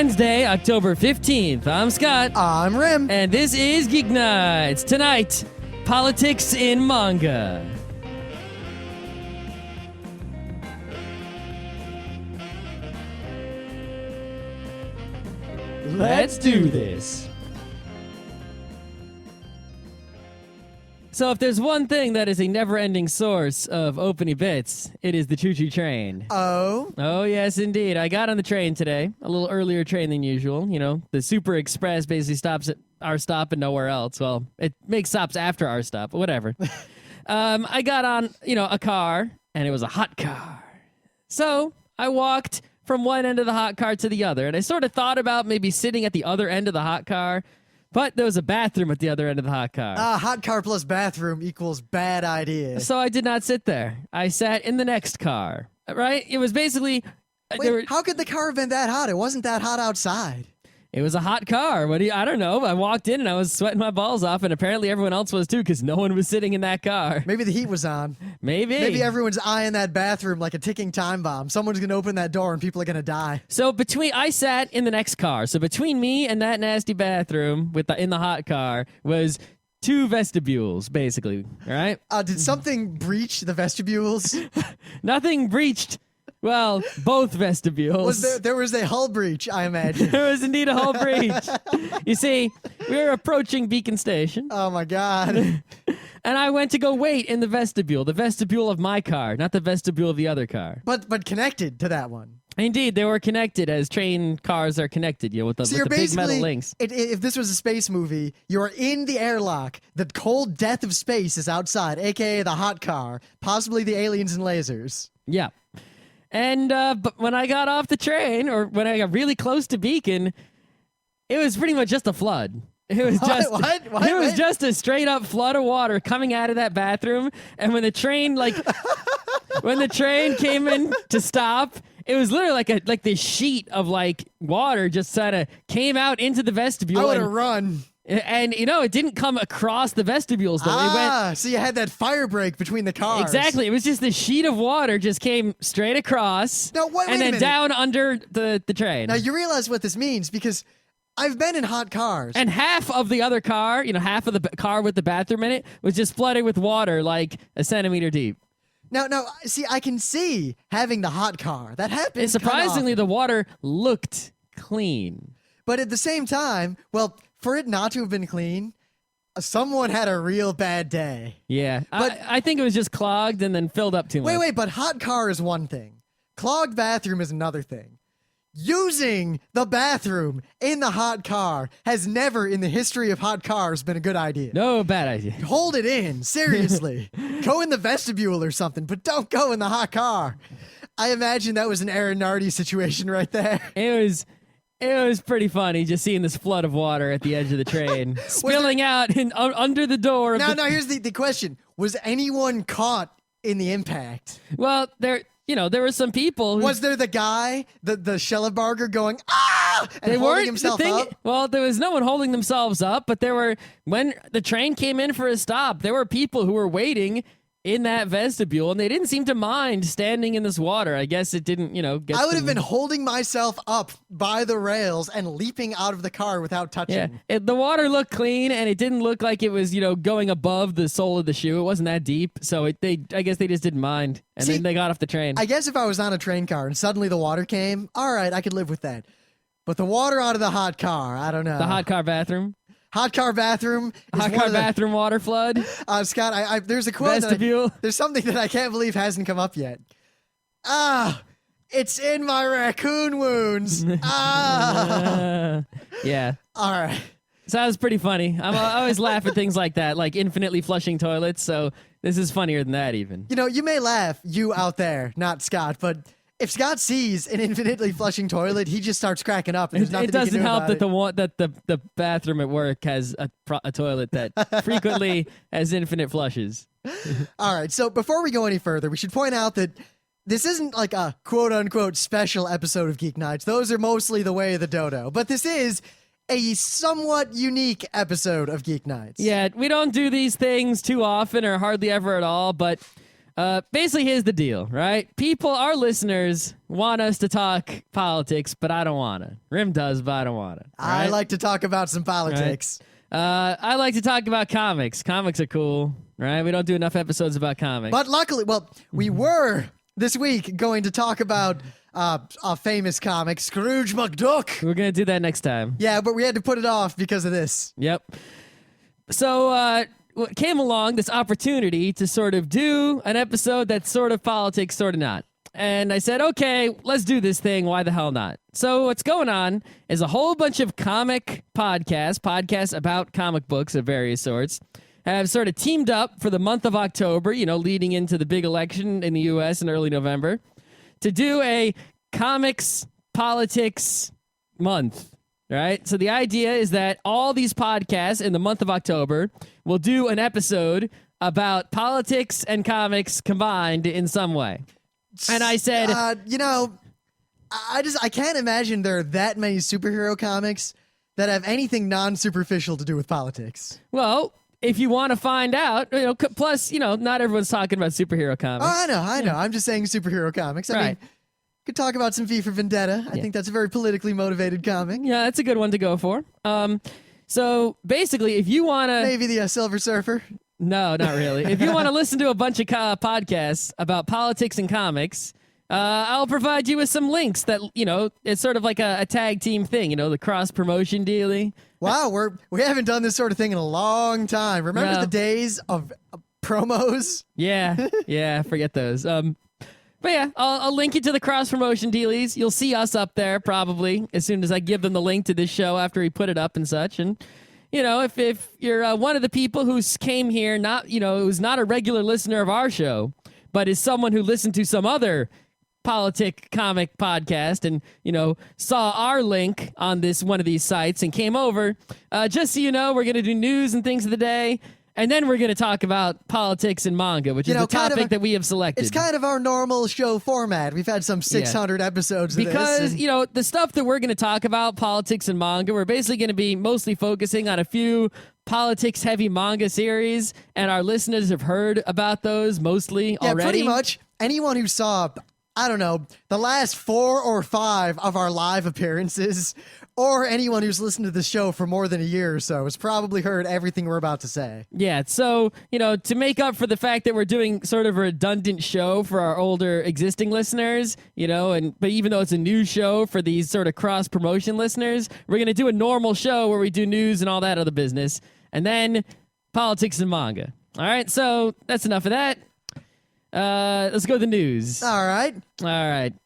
Wednesday, October 15th. I'm Scott. I'm Rim. And this is Geeknights. Tonight, politics in manga. Let's do this. So if there's one thing that is a never-ending source of opening bits, it is the choo-choo train. Oh? Oh, yes, indeed. I got on the train today, a little earlier train than usual. You know, the Super Express basically stops at our stop and nowhere else. Well, it makes stops after our stop, but whatever. I got on, a car, and it was a hot car. So I walked from one end of the hot car to the other, and I sort of thought about maybe sitting at the other end of the hot car, but there was a bathroom at the other end of the hot car. Hot car plus bathroom equals bad idea. So I did not sit there. I sat in the next car, right? It was basically... Wait, how could the car have been that hot? It wasn't that hot outside. It was a hot car. I don't know. I walked in and I was sweating my balls off, and apparently everyone else was too, because no one was sitting in that car. Maybe the heat was on. Maybe everyone's eyeing that bathroom like a ticking time bomb. Someone's going to open that door and people are going to die. So I sat in the next car. So between me and that nasty bathroom in the hot car was two vestibules, basically. All right? Did something breach the vestibules? Nothing breached. Well, both vestibules. There was a hull breach, I imagine. There was indeed a hull breach. You see, we were approaching Beacon Station. Oh, my God. And I went to go wait in the vestibule of my car, not the vestibule of the other car. But connected to that one. Indeed, they were connected as train cars are connected, with the big metal links. If this was a space movie, you're in the airlock. The cold death of space is outside, a.k.a. the hot car, possibly the aliens and lasers. Yeah. And but when I got off the train, or when I got really close to Beacon, it was pretty much just a flood. It was just What? It was just a straight up flood of water coming out of that bathroom. And when the train came in to stop, it was literally like this sheet of water just kind of came out into the vestibule. I would have run. And, it didn't come across the vestibules, though. So you had that fire break between the cars. Exactly. It was just this sheet of water just came straight across and then down under the train. Now, you realize what this means, because I've been in hot cars. And half of the other car, half of the car with the bathroom in it, was just flooded with water like a centimeter deep. Now, see, I can see having the hot car. That happens. And surprisingly, the water looked clean. But at the same time, well, for it not to have been clean, someone had a real bad day. Yeah, but I think it was just clogged and then filled up too much. Wait, but hot car is one thing. Clogged bathroom is another thing. Using the bathroom in the hot car has never in the history of hot cars been a good idea. No, bad idea. Hold it in, seriously. Go in the vestibule or something, but don't go in the hot car. I imagine that was an Aaron Nardi situation right there. It was pretty funny just seeing this flood of water at the edge of the train spilling out under the door. Now, here's the question. Was anyone caught in the impact? Well, there were some people. Was there the guy, the Schellenbarger going, ah, and holding himself up? Well, there was no one holding themselves up, but when the train came in for a stop, there were people who were waiting in that vestibule, and they didn't seem to mind standing in this water. I guess it didn't, get I would have been holding myself up by the rails and leaping out of the car without touching. Yeah, the water looked clean, and it didn't look like it was, going above the sole of the shoe. It wasn't that deep, so I guess they just didn't mind, and then they got off the train. I guess if I was on a train car and suddenly the water came, all right, I could live with that. But the water out of the hot car, I don't know. The hot car bathroom? Hot car bathroom. Bathroom water flood. Scott, there's a quote. Vestibule. There's something that I can't believe hasn't come up yet. It's in my raccoon wounds. Yeah. All right. So that was pretty funny. I always laugh at things like that, like infinitely flushing toilets. So this is funnier than that even. You may laugh, you out there, not Scott, but if Scott sees an infinitely flushing toilet, he just starts cracking up. And there's nothing it doesn't he can do help about that the bathroom at work has a toilet that frequently has infinite flushes. All right, so before we go any further, we should point out that this isn't like a quote-unquote special episode of Geek Nights. Those are mostly the way of the dodo. But this is a somewhat unique episode of Geek Nights. Yeah, we don't do these things too often or hardly ever at all, but Basically, here's the deal, right? Our listeners want us to talk politics, but I don't want to. Rim does, but I don't want to. I like to talk about some politics. I like to talk about comics. Comics are cool, right? We don't do enough episodes about comics. But luckily, we were this week going to talk about a famous comic, Scrooge McDuck. We're going to do that next time. Yeah, but we had to put it off because of this. Yep. So, what came along, this opportunity to sort of do an episode that's sort of politics, sort of not. And I said, okay, let's do this thing. Why the hell not? So what's going on is a whole bunch of comic podcasts about comic books of various sorts, have sort of teamed up for the month of October, leading into the big election in the U.S. in early November, to do a comics politics month. Right? So the idea is that all these podcasts in the month of October will do an episode about politics and comics combined in some way. And I said, I can't imagine there are that many superhero comics that have anything non-superficial to do with politics. well, if you want to find out, plus, not everyone's talking about superhero comics. Oh, I know. I'm just saying superhero comics. I mean, could talk about some V for Vendetta. I think that's a very politically motivated comic. Yeah, that's a good one to go for. So basically, if you want to... Maybe the Silver Surfer. No, not really. If you want to listen to a bunch of podcasts about politics and comics, I'll provide you with some links that, it's sort of like a tag team thing, the cross-promotion dealie. Wow, we haven't done this sort of thing in a long time. Remember the days of promos? Yeah, forget those. But yeah, I'll link you to the cross-promotion dealies. You'll see us up there probably as soon as I give them the link to this show after we put it up and such. And, if you're one of the people who came here, who's not a regular listener of our show, but is someone who listened to some other comic podcast and, saw our link on one of these sites and came over, just so you know, we're going to do news and things of the day. And then we're going to talk about politics and manga, which is the topic that we have selected. It's kind of our normal show format. We've had some 600 episodes of because, this. the stuff that we're going to talk about, politics and manga, we're basically going to be mostly focusing on a few politics-heavy manga series, and our listeners have heard about those mostly already. Yeah, pretty much. Anyone who saw, I don't know, the last 4 or 5 of our live appearances, or anyone who's listened to the show for more than a year or so has probably heard everything we're about to say. Yeah, so, to make up for the fact that we're doing sort of a redundant show for our older existing listeners, but even though it's a new show for these sort of cross-promotion listeners, we're going to do a normal show where we do news and all that other business, and then politics and manga. All right, so that's enough of that. Let's go to the news. All right.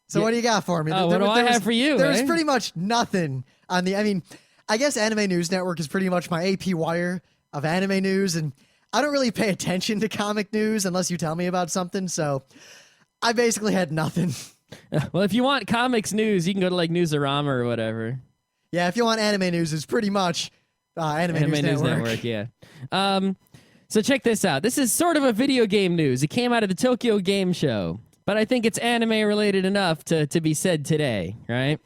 So what do you got for me? What do I have for you? There's pretty much nothing on I guess Anime News Network is pretty much my AP wire of anime news, and I don't really pay attention to comic news unless you tell me about something, so I basically had nothing. Well, if you want comics news, you can go to Newsarama or whatever. Yeah, if you want anime news, it's pretty much Anime News Network. Yeah. So check this out. This is sort of a video game news. It came out of the Tokyo Game Show, but I think it's anime related enough to be said today, right?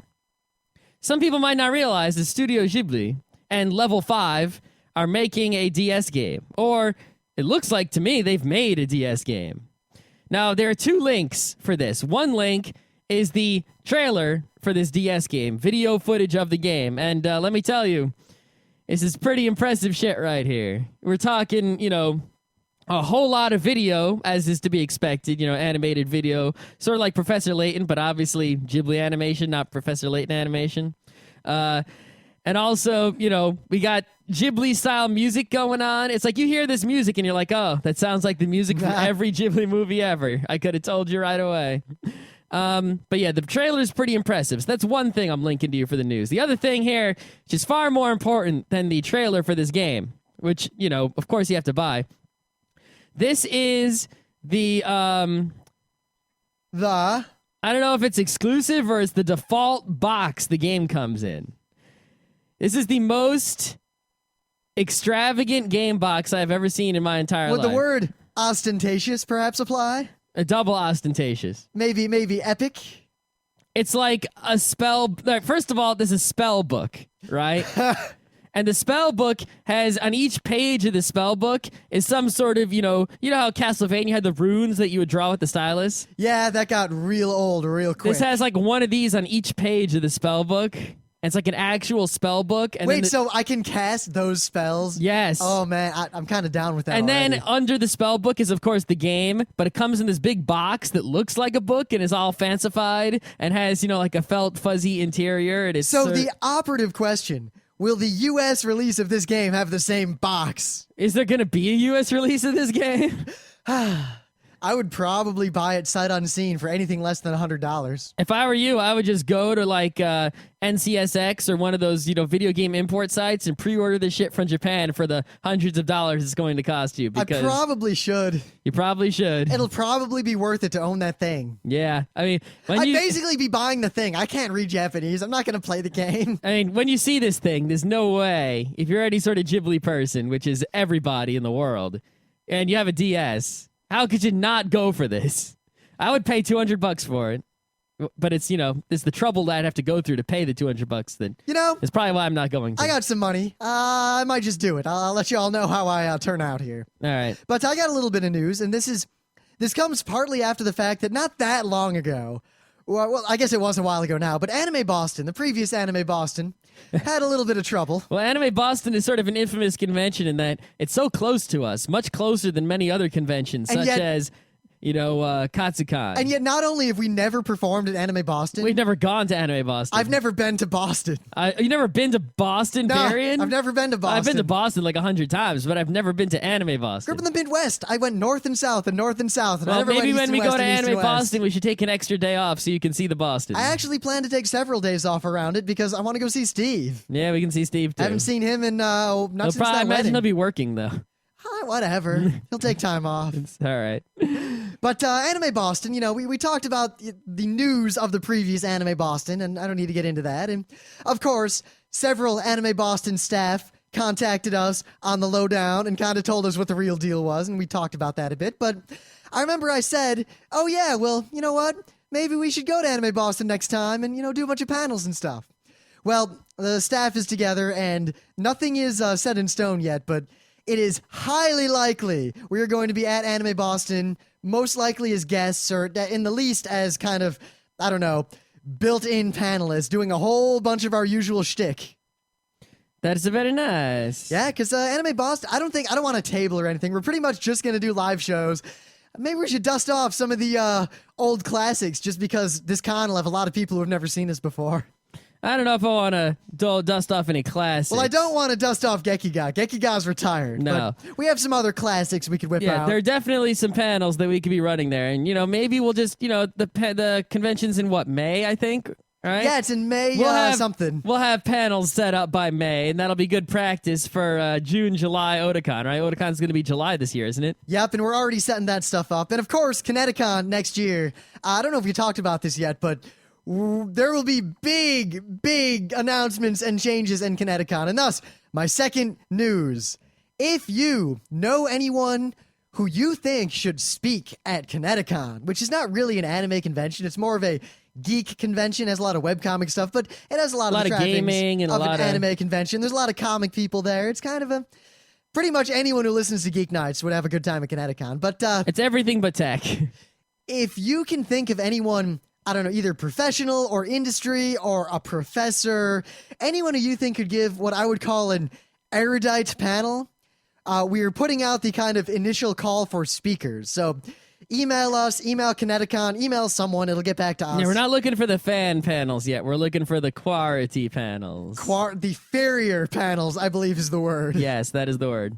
Some people might not realize that Studio Ghibli and Level 5 are making a DS game, or it looks like to me they've made a DS game. Now, there are 2 links for this. One link is the trailer for this DS game, video footage of the game, and let me tell you, this is pretty impressive shit right here. We're talking, a whole lot of video, as is to be expected, animated video, sort of like Professor Layton, but obviously Ghibli animation, not Professor Layton animation. And also, we got Ghibli-style music going on. It's like you hear this music and you're like, oh, that sounds like the music from every Ghibli movie ever. I could have told you right away. But yeah, the trailer is pretty impressive. So that's one thing I'm linking to you for the news. The other thing here, which is far more important than the trailer for this game, which, of course you have to buy. This is the I don't know if it's exclusive or it's the default box the game comes in. This is the most extravagant game box I've ever seen in my entire life. Would the word ostentatious perhaps apply? A double ostentatious. Maybe epic? It's like a spell. First of all, this is a spell book, right? And the spell book has, on each page of the spell book, is some sort of, you know how Castlevania had the runes that you would draw with the stylus? Yeah, that got real old real quick. This has like one of these on each page of the spell book. It's like an actual spell book. And Wait, so I can cast those spells? Yes. Oh, man, I'm kind of down with that And already. then under the spell book is, of course, the game, but it comes in this big box that looks like a book and is all fancified and has, like a felt fuzzy interior. And it's So the operative question, will the U.S. release of this game have the same box? Is there going to be a U.S. release of this game? I would probably buy it sight unseen for anything less than $100. If I were you, I would just go to like NCSX or one of those, video game import sites and pre-order this shit from Japan for the hundreds of dollars it's going to cost you. I Because probably should. you probably should. It'll probably be worth it to own that thing. Yeah. I mean, I'd basically be buying the thing. I can't read Japanese. I'm not going to play the game. when you see this thing, there's no way, if you're any sort of Ghibli person, which is everybody in the world, and you have a DS, how could you not go for this? I would pay $200 for it. But it's, it's the trouble that I'd have to go through to pay the $200 then. It's probably why I'm not going to. I got some money. I might just do it. I'll let you all know how I turn out here. All right. But I got a little bit of news, and this comes partly after the fact that not that long ago, well, I guess it was a while ago now, but Anime Boston, the previous Anime Boston, had a little bit of trouble. Well, Anime Boston is sort of an infamous convention in that it's so close to us, much closer than many other conventions, such as, Katsucon. And yet, not only have we never performed at Anime Boston, we've never gone to Anime Boston. I've never been to Boston. You've never been to Boston, No, Varian? I've never been to Boston. I've been to Boston like 100 times, but I've never been to Anime Boston. Grew up in the Midwest. I went north and south and north and south. And I Well, never maybe went when east we and go west to and east Anime and west. Boston, we should take an extra day off so you can see the Boston. I actually plan to take several days off around it because I want to go see Steve. Yeah, we can see Steve too. I haven't seen him in not since that I imagine wedding. he'll be working though. Whatever. He'll take time off. It's all right. But Anime Boston, we talked about the news of the previous Anime Boston, and I don't need to get into that. And, of course, several Anime Boston staff contacted us on the lowdown and kind of told us what the real deal was, and we talked about that a bit. But I remember I said, oh, yeah, well, you know what? Maybe we should go to Anime Boston next time and, do a bunch of panels and stuff. Well, the staff is together, and nothing is set in stone yet, but it is highly likely we are going to be at Anime Boston, most likely as guests, or in the least as kind of, I don't know, built-in panelists, doing a whole bunch of our usual shtick. That is very nice. Yeah, because Anime Boston, I don't want a table or anything. We're pretty much just going to do live shows. Maybe we should dust off some of the old classics, just because this con will have a lot of people who have never seen us before. I don't know if I want to dust off any classics. Well, I don't want to dust off Gekiga. Gekiga's retired. No. But we have some other classics we could whip Yeah, out. there are definitely some panels that we could be running there. And, maybe we'll just, the convention's in May, I think, right? Yeah, it's in May something. We'll have panels set up by May, and that'll be good practice for June, July Otakon, right? Otakon's going to be July this year, isn't it? Yep, and we're already setting that stuff up. And, of course, Kineticon next year. I don't know if we talked about this yet, but there will be big announcements and changes in Kineticon. And thus, my second news. If you know anyone who you think should speak at Kineticon, which is not really an anime convention, it's more of a geek convention, has a lot of webcomic stuff, but it has a lot of gaming and of a lot an anime convention. There's a lot of comic people there. It's kind of pretty much anyone who listens to Geeknights would have a good time at Kineticon. But it's everything but tech. If you can think of anyone, I don't know, either professional or industry or a professor, anyone who you think could give what I would call an erudite panel, we are putting out the kind of initial call for speakers. So email us, email Kineticon, email someone, it'll get back to us. Yeah, we're not looking for the fan panels yet. We're looking for the quality panels. The farrier panels, I believe is the word. Yes, that is the word.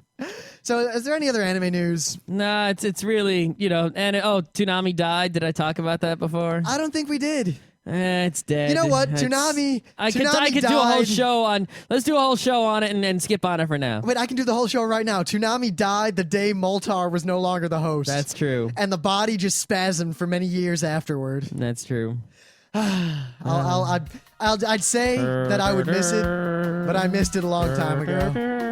So is there any other anime news? Nah, it's really, Toonami died. Did I talk about that before? I don't think we did. It's dead. You know what? It's- Toonami I could died. do a whole show on. Let's do a whole show on it and skip on it for now. Wait, I can do the whole show right now. Toonami died the day Moltar was no longer the host. That's true. And the body just spasmed for many years afterward. That's true. I'd say that I would miss it, but I missed it a long time ago.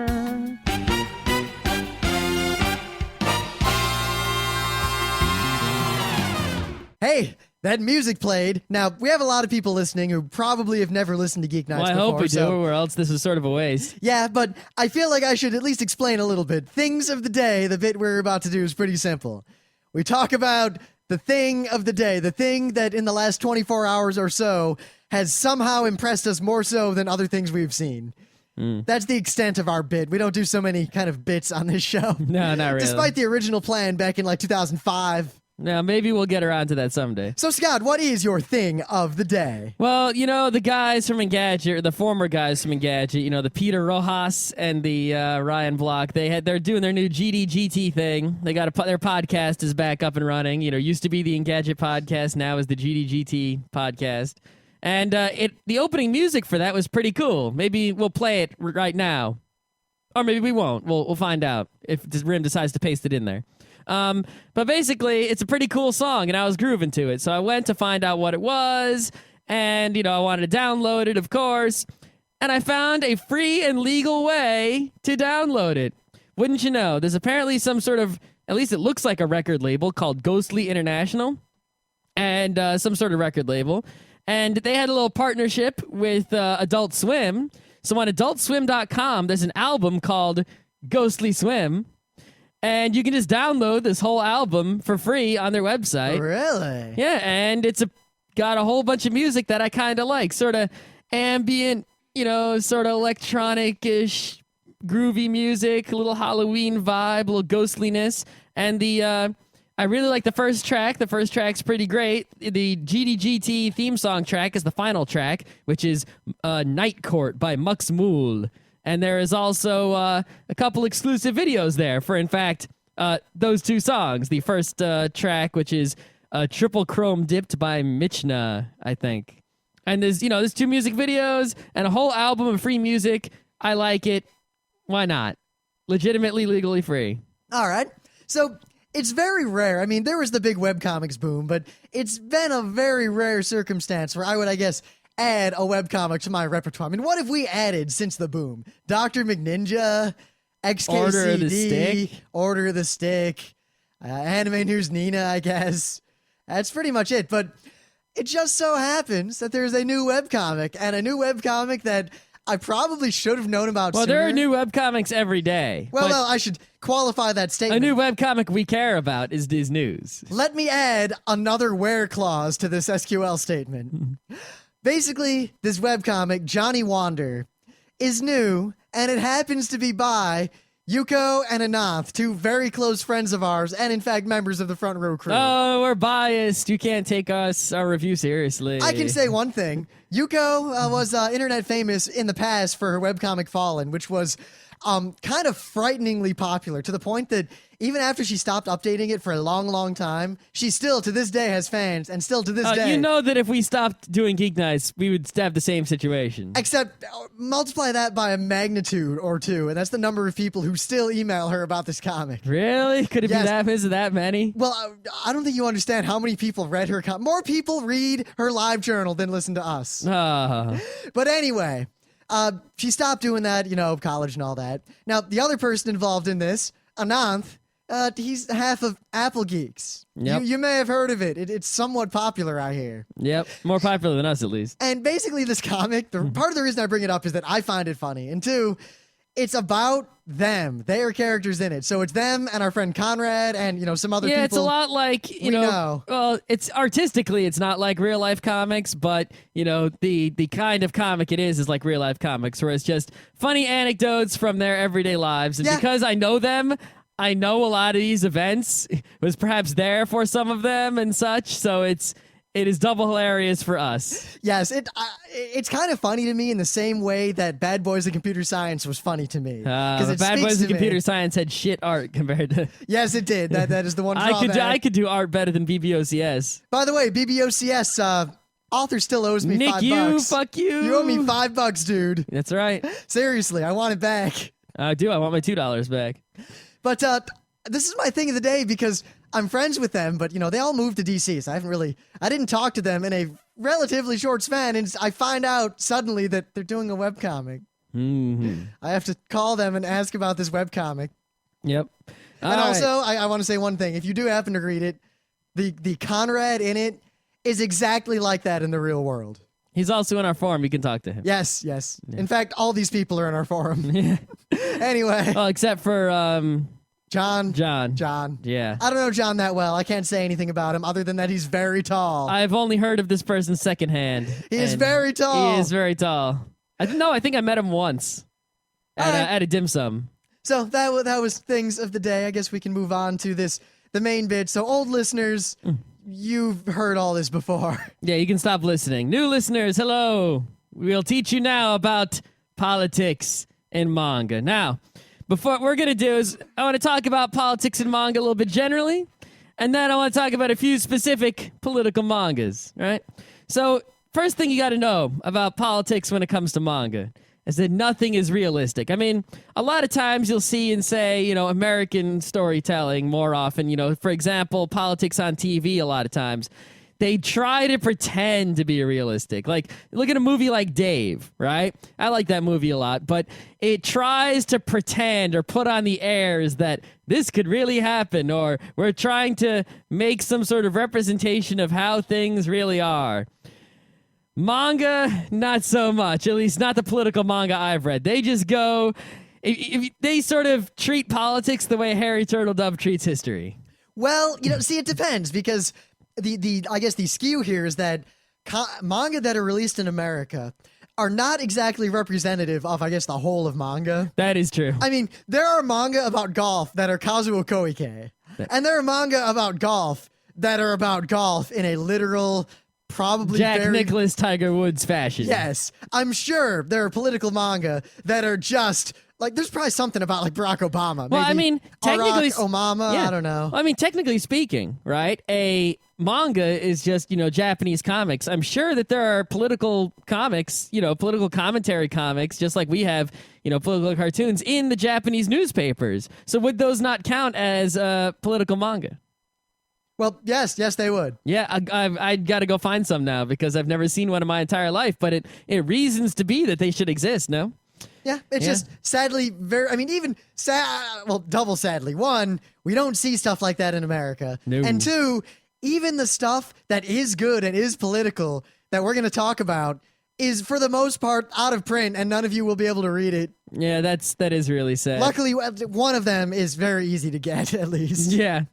Hey, that music played. Now, we have a lot of people listening who probably have never listened to Geek Nights Well, I before. hope we so, do, or else this is sort of a waste. Yeah, but I feel like I should at least explain a little bit. Things of the day, the bit we're about to do is pretty simple. We talk about the thing of the day, the thing that in the last 24 hours or so has somehow impressed us more so than other things we've seen. That's the extent of our bit. We don't do so many kind of bits on this show. No, not really. Despite the original plan back in like 2005. Now, maybe we'll get around to that someday. So, Scott, what is your thing of the day? Well, the guys from Engadget, or the former guys from Engadget, the Peter Rojas and the Ryan Block, they're doing their new GDGT thing. They got their podcast is back up and running. Used to be the Engadget podcast, now is the GDGT podcast. And the opening music for that was pretty cool. Maybe we'll play it right now. Or maybe we won't. We'll find out if Rim decides to paste it in there. But basically, it's a pretty cool song, and I was grooving to it. So I went to find out what it was, and, I wanted to download it, of course. And I found a free and legal way to download it. Wouldn't you know? There's apparently some sort of, at least it looks like a record label called Ghostly International, and some sort of record label. And they had a little partnership with Adult Swim. So on AdultSwim.com, there's an album called Ghostly Swim. And you can just download this whole album for free on their website. Really? Yeah, and it's got a whole bunch of music that I kind of like. Sort of ambient, sort of electronic-ish, groovy music, a little Halloween vibe, a little ghostliness. And I really like the first track. The first track's pretty great. The GDGT theme song track is the final track, which is Night Court by Mux Mool. And there is also a couple exclusive videos there for, in fact, those two songs. The first track, which is Triple Chrome Dipped by Michna, I think. And there's two music videos and a whole album of free music. I like it. Why not? Legitimately, legally free. All right. So it's very rare. I mean, there was the big webcomics boom, but it's been a very rare circumstance where I would, I guess, add a webcomic to my repertoire. I mean, what have we added since the boom? Dr. McNinja, XKCD, Order of the Stick, Anime News Nina, I guess. That's pretty much it. But it just so happens that there's a new webcomic, and a new webcomic that I probably should have known about sooner. There are new webcomics every day. Well, no, I should qualify that statement. A new webcomic we care about is news. Let me add another where clause to this SQL statement. Basically, this webcomic, Johnny Wander, is new, and it happens to be by Yuko and Ananth, two very close friends of ours, and in fact, members of the Front Row crew. Oh, we're biased. You can't take our review seriously. I can say one thing. Yuko was internet famous in the past for her webcomic Fallen, which was kind of frighteningly popular, to the point that even after she stopped updating it for a long, long time, she still, to this day, has fans, and still to this day... You know that if we stopped doing Geek Nights, we would have the same situation. Except, multiply that by a magnitude or two, and that's the number of people who still email her about this comic. Really? Could it be that? Is it that many? Well, I don't think you understand how many people read her comic. More people read her live journal than listen to us. But anyway... she stopped doing that, college and all that. Now, the other person involved in this, Ananth, he's half of Apple Geeks. Yep. You may have heard of it. It's somewhat popular out here. Yep, more popular than us at least. And basically this comic, part of the reason I bring it up is that I find it funny. And two, it's about them. They are characters in it. So it's them and our friend Conrad and, some other people. Yeah, it's a lot like, you know, well, it's artistically, it's not like real life comics, but, the kind of comic it is like real life comics, where it's just funny anecdotes from their everyday lives. And because I know them, I know a lot of these events, was perhaps there for some of them and such. So it is double hilarious for us. Yes, it's kind of funny to me in the same way that Bad Boys of Computer Science was funny to me. Bad Boys of Computer Science had shit art compared to... Yes, it did. That is the one drawback. I could do art better than BBOCS. By the way, BBOCS, author still owes me Nick, $5. Fuck you. You owe me $5, dude. That's right. Seriously, I want it back. I do. I want my $2 back. But this is my thing of the day because I'm friends with them, but, they all moved to DC, so I didn't talk to them in a relatively short span, and I find out suddenly that they're doing a webcomic. Mm-hmm. I have to call them and ask about this webcomic. Yep. And also, I want to say one thing. If you do happen to read it, the Conrad in it is exactly like that in the real world. He's also in our forum. You can talk to him. Yes. In fact, all these people are in our forum. Anyway. Well, except for John. Yeah. I don't know John that well. I can't say anything about him other than that he's very tall. I've only heard of this person secondhand. He is very tall. He is very tall. I think I met him once at a dim sum. So that was things of the day. I guess we can move on to the main bit. So old listeners, you've heard all this before. Yeah, you can stop listening. New listeners, hello. We'll teach you now about politics in manga. Now, what we're going to do is I want to talk about politics in manga a little bit generally, and then I want to talk about a few specific political mangas, right? So, first thing you got to know about politics when it comes to manga is that nothing is realistic. I mean, a lot of times you'll see and say, American storytelling more often, for example, politics on TV a lot of times. They try to pretend to be realistic. Like, look at a movie like Dave, right? I like that movie a lot, but it tries to pretend or put on the airs that this could really happen, or we're trying to make some sort of representation of how things really are. Manga, not so much. At least not the political manga I've read. They just go... they sort of treat politics the way Harry Turtledove treats history. Well, see, it depends, because I guess the skew here is that manga that are released in America are not exactly representative of, I guess, the whole of manga. That is true. I mean, there are manga about golf that are Kazuo Koike, and there are manga about golf that are about golf in a literal... probably Jack Nicklaus, Tiger Woods fashion. Yes. I'm sure there are political manga that are just like, there's probably something about like Barack Obama. Well, I mean, technically, Obama, yeah. I don't know. I mean, technically speaking, right? A manga is just, Japanese comics. I'm sure that there are political comics, political commentary comics, just like we have, political cartoons in the Japanese newspapers. So would those not count as political manga? Well, yes, they would. Yeah, I got to go find some now because I've never seen one in my entire life, but it reasons to be that they should exist, no? Yeah, it's just sadly double sadly. One, we don't see stuff like that in America. No. And two, even the stuff that is good and is political that we're going to talk about is for the most part out of print, and none of you will be able to read it. Yeah, that is really sad. Luckily, one of them is very easy to get, at least. Yeah.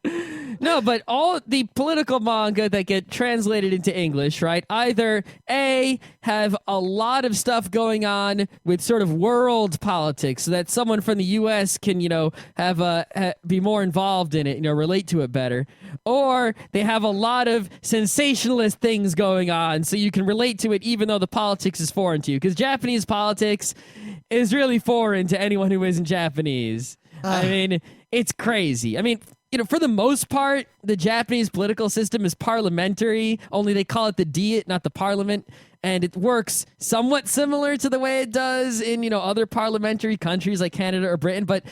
No, but all the political manga that get translated into English, right, either A, have a lot of stuff going on with sort of world politics so that someone from the U.S. can, be more involved in it, relate to it better, or they have a lot of sensationalist things going on so you can relate to it even though the politics is foreign to you, because Japanese politics is really foreign to anyone who isn't Japanese. I mean, it's crazy. I mean... for the most part, the Japanese political system is parliamentary, only they call it the Diet, not the parliament, and it works somewhat similar to the way it does in, other parliamentary countries like Canada or Britain, but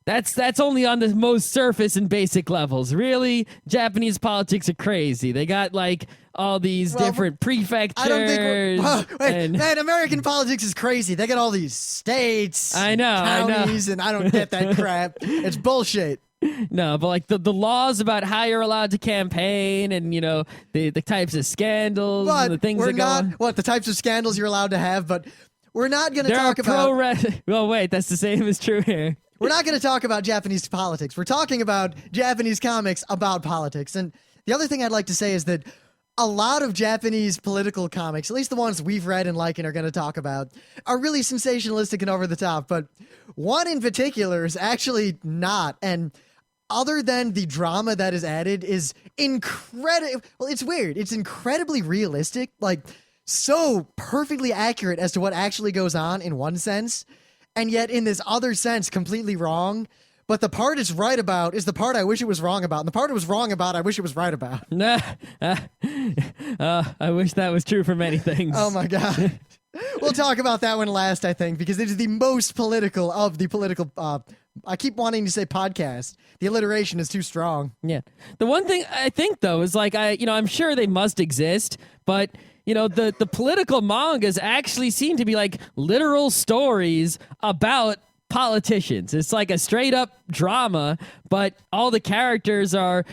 that's only on the most surface and basic levels. Really, Japanese politics are crazy. They got, like, all these different prefectures. I don't think man, American politics is crazy. They got all these states, counties, and I don't get that crap. It's bullshit. No, but like the laws about how you're allowed to campaign and, the types of scandals and the things that go on. What, the types of scandals you're allowed to have, but we're not going to talk about... Well, wait, that's the same as true here. We're not going to talk about Japanese politics. We're talking about Japanese comics about politics. And the other thing I'd like to say is that a lot of Japanese political comics, at least the ones we've read and like and are going to talk about, are really sensationalistic and over the top. But one in particular is actually not. And other than the drama that is added is incredible. Well, it's weird. It's incredibly realistic, like so perfectly accurate as to what actually goes on in one sense, and yet in this other sense, completely wrong. But the part it's right about is the part I wish it was wrong about, and the part it was wrong about, I wish it was right about. I wish that was true for many things. Oh my God. We'll talk about that one last, I think, because it is the most political of the political... I keep wanting to say podcast. The alliteration is too strong. Yeah. The one thing I think, though, is like, I'm sure they must exist, but, the political mangas actually seem to be like literal stories about politicians. It's like a straight up drama, but all the characters are,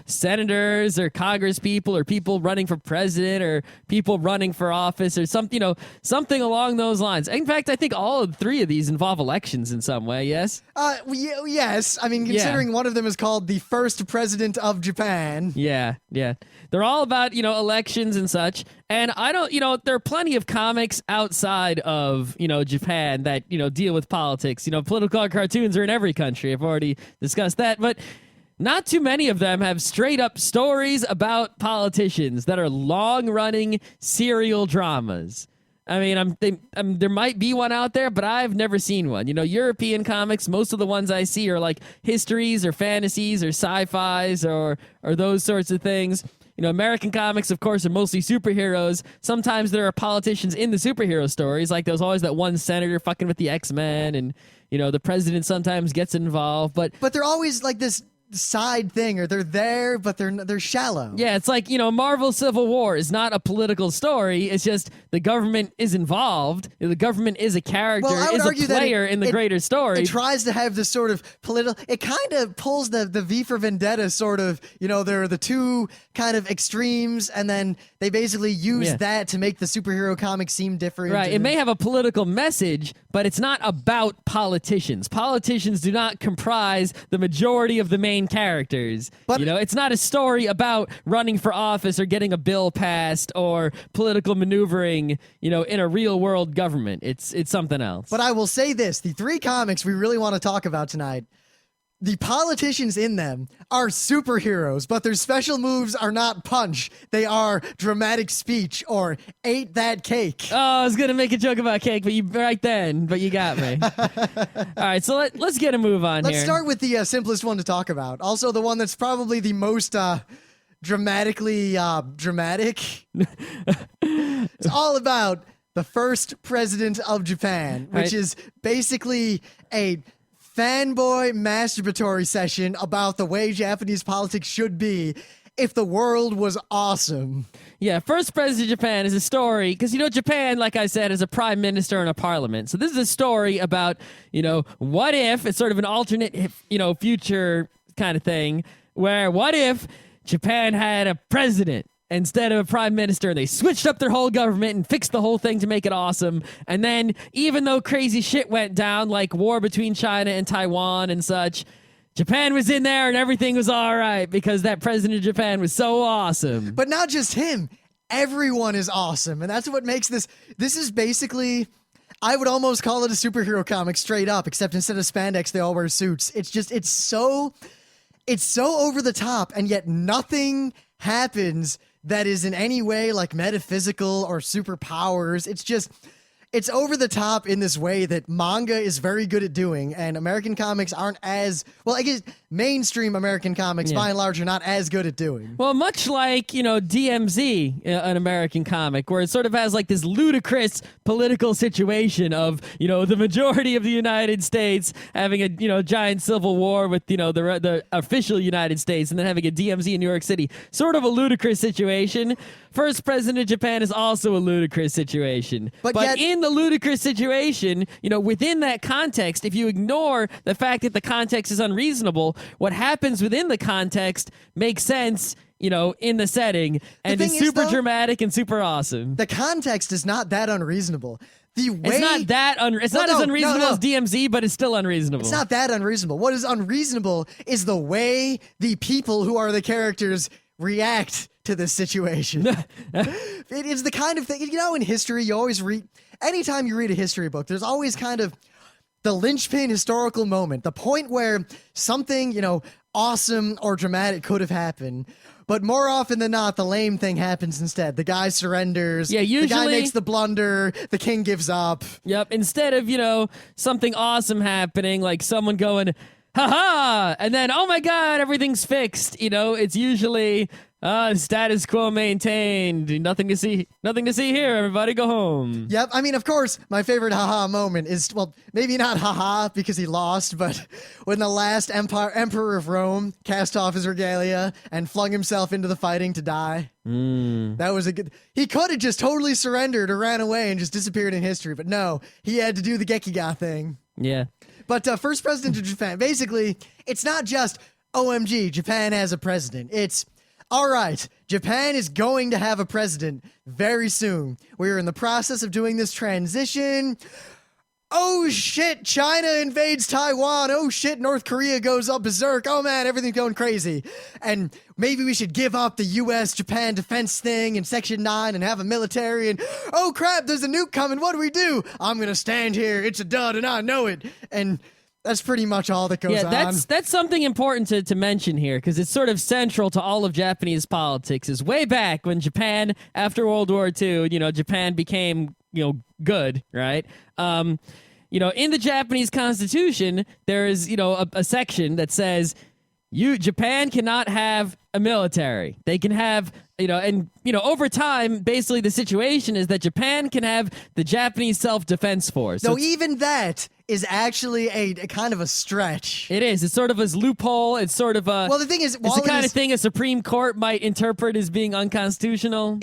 senators or congress people or people running for president or people running for office or something, something along those lines. In fact, I think all of three of these involve elections in some way, yes? Yes. I mean, considering one of them is called the first president of Japan. Yeah. They're all about, elections and such. And I don't, there are plenty of comics outside of, Japan that, deal with politics. Political cartoons are in every country. I've already discussed that. But not too many of them have straight up stories about politicians that are long running serial dramas. I mean, there might be one out there, but I've never seen one. European comics, most of the ones I see are like histories or fantasies or sci-fis or those sorts of things. American comics, of course, are mostly superheroes. Sometimes there are politicians in the superhero stories. Like there's always that one senator fucking with the X-Men, and the president sometimes gets involved. But they're always like this side thing, or they're there, but they're shallow. Yeah, it's like, Marvel Civil War is not a political story. It's just the government is involved. The government is a character, is a player in the greater story. It tries to have this sort of political, it kind of pulls the V for Vendetta sort of, there are the two kind of extremes, and then they basically use that to make the superhero comic seem different. Right, it may have a political message, but it's not about politicians. Politicians do not comprise the majority of the main characters. But it's not a story about running for office or getting a bill passed or political maneuvering, in a real world government. It's something else. But I will say this, the three comics we really want to talk about tonight, the politicians in them are superheroes, but their special moves are not punch. They are dramatic speech or ate that cake. Oh, I was going to make a joke about cake, but you got me. All right, so let's get a move on here. Let's start with the simplest one to talk about. Also the one that's probably the most dramatically dramatic. It's all about the first president of Japan, which is basically a fanboy masturbatory session about the way Japanese politics should be if the world was awesome. Yeah, first president of Japan is a story, because, Japan, like I said, is a prime minister and a parliament. So this is a story about, what if, it's sort of an alternate, future kind of thing, where what if Japan had a president instead of a prime minister, and they switched up their whole government and fixed the whole thing to make it awesome. And then, even though crazy shit went down, like war between China and Taiwan and such, Japan was in there and everything was all right because that president of Japan was so awesome. But not just him. Everyone is awesome. And that's what makes this is basically, I would almost call it a superhero comic straight up, except instead of spandex, they all wear suits. It's so over the top, and yet nothing happens that is in any way like metaphysical or superpowers. It's over the top in this way that manga is very good at doing, and American comics aren't as, well, I guess mainstream American comics by and large are not as good at doing. Well, much like, DMZ, an American comic, where it sort of has like this ludicrous political situation of, the majority of the United States having a, giant civil war with, the official United States, and then having a DMZ in New York City. Sort of a ludicrous situation. First president of Japan is also a ludicrous situation. But yet, in the ludicrous situation, within that context, if you ignore the fact that the context is unreasonable, what happens within the context makes sense, in the setting, and is super dramatic and super awesome. The context is not that unreasonable. It's not that it's not as unreasonable as DMZ, but it's still unreasonable. It's not that unreasonable. What is unreasonable is the way the people who are the characters react to this situation. It is the kind of thing, in history, you always read, anytime you read a history book, there's always kind of the linchpin historical moment, the point where something, awesome or dramatic could have happened. But more often than not, the lame thing happens instead. The guy surrenders. Yeah, usually the guy makes the blunder. The king gives up. Yep. Instead of, something awesome happening, like someone going, ha-ha, and then, oh my God, everything's fixed. It's usually status quo maintained. Nothing to see here. Everybody go home. Yep. I mean, of course, my favorite haha moment is, well, maybe not haha because he lost, but when the last emperor of Rome cast off his regalia and flung himself into the fighting to die. That was a good, he could have just totally surrendered or ran away and just disappeared in history, but no, he had to do the Gekiga thing. Yeah. But first president of Japan, basically, it's not just, OMG, Japan has a president. It's, all right, Japan is going to have a president very soon. We're in the process of doing this transition. Oh shit, China invades Taiwan. Oh shit, North Korea goes up berserk. Oh man, everything's going crazy. And maybe we should give up the US-Japan defense thing in Section 9 and have a military. And oh crap, there's a nuke coming. What do we do? I'm going to stand here. It's a dud and I know it. And that's pretty much all that goes on. Yeah, that's something important to mention here, because it's sort of central to all of Japanese politics. Is way back when Japan, after World War II, Japan became, good, right? In the Japanese Constitution, there is, a section that says Japan cannot have a military. They can have, over time, basically the situation is that Japan can have the Japanese Self-Defense Force. So even that is actually a kind of a stretch. It is. It's sort of a loophole. It's sort of a... Well, the thing is... It's the kind of thing a Supreme Court might interpret as being unconstitutional.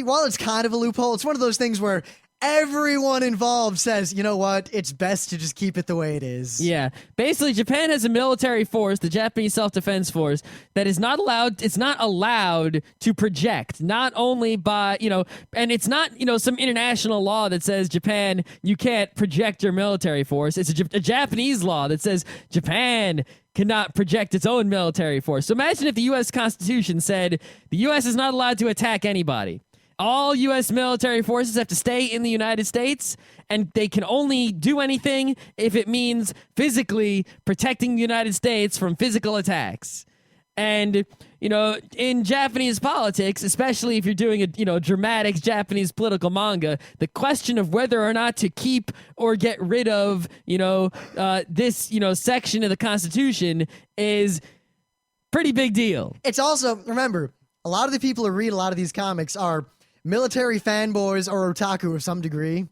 While it's kind of a loophole, it's one of those things where everyone involved says, you know what, it's best to just keep it the way it is. Yeah. Basically, Japan has a military force, the Japanese Self-Defense Force, that is not allowed, it's not allowed to project, not only by, and it's not, some international law that says, Japan, you can't project your military force. It's a Japanese law that says Japan cannot project its own military force. So imagine if the U.S. Constitution said the U.S. is not allowed to attack anybody. All U.S. military forces have to stay in the United States, and they can only do anything if it means physically protecting the United States from physical attacks. And, in Japanese politics, especially if you're doing a, dramatic Japanese political manga, the question of whether or not to keep or get rid of, this, section of the Constitution is pretty big deal. It's also, remember, a lot of the people who read a lot of these comics are military fanboys or otaku of some degree.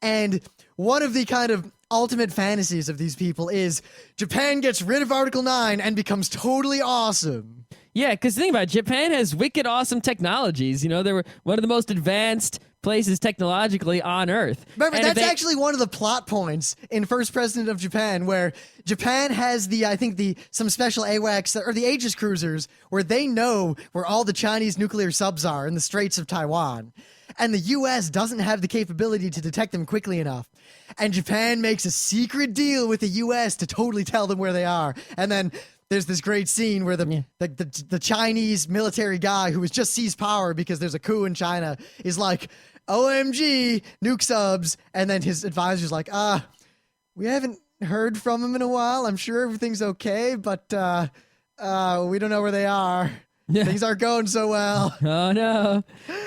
And one of the kind of ultimate fantasies of these people is Japan gets rid of Article 9 and becomes totally awesome. Yeah, because think about it, Japan has wicked awesome technologies. They were one of the most advanced places technologically on Earth. Remember, that's actually one of the plot points in First President of Japan, where Japan has some special AWACS, or the Aegis cruisers, where they know where all the Chinese nuclear subs are in the Straits of Taiwan. And the U.S. doesn't have the capability to detect them quickly enough. And Japan makes a secret deal with the U.S. to totally tell them where they are. And then there's this great scene where the Chinese military guy who has just seized power because there's a coup in China is like, OMG, nuke subs. And then his advisor's like, we haven't heard from him in a while. I'm sure everything's okay, but we don't know where they are. Yeah. Things aren't going so well. Oh, no.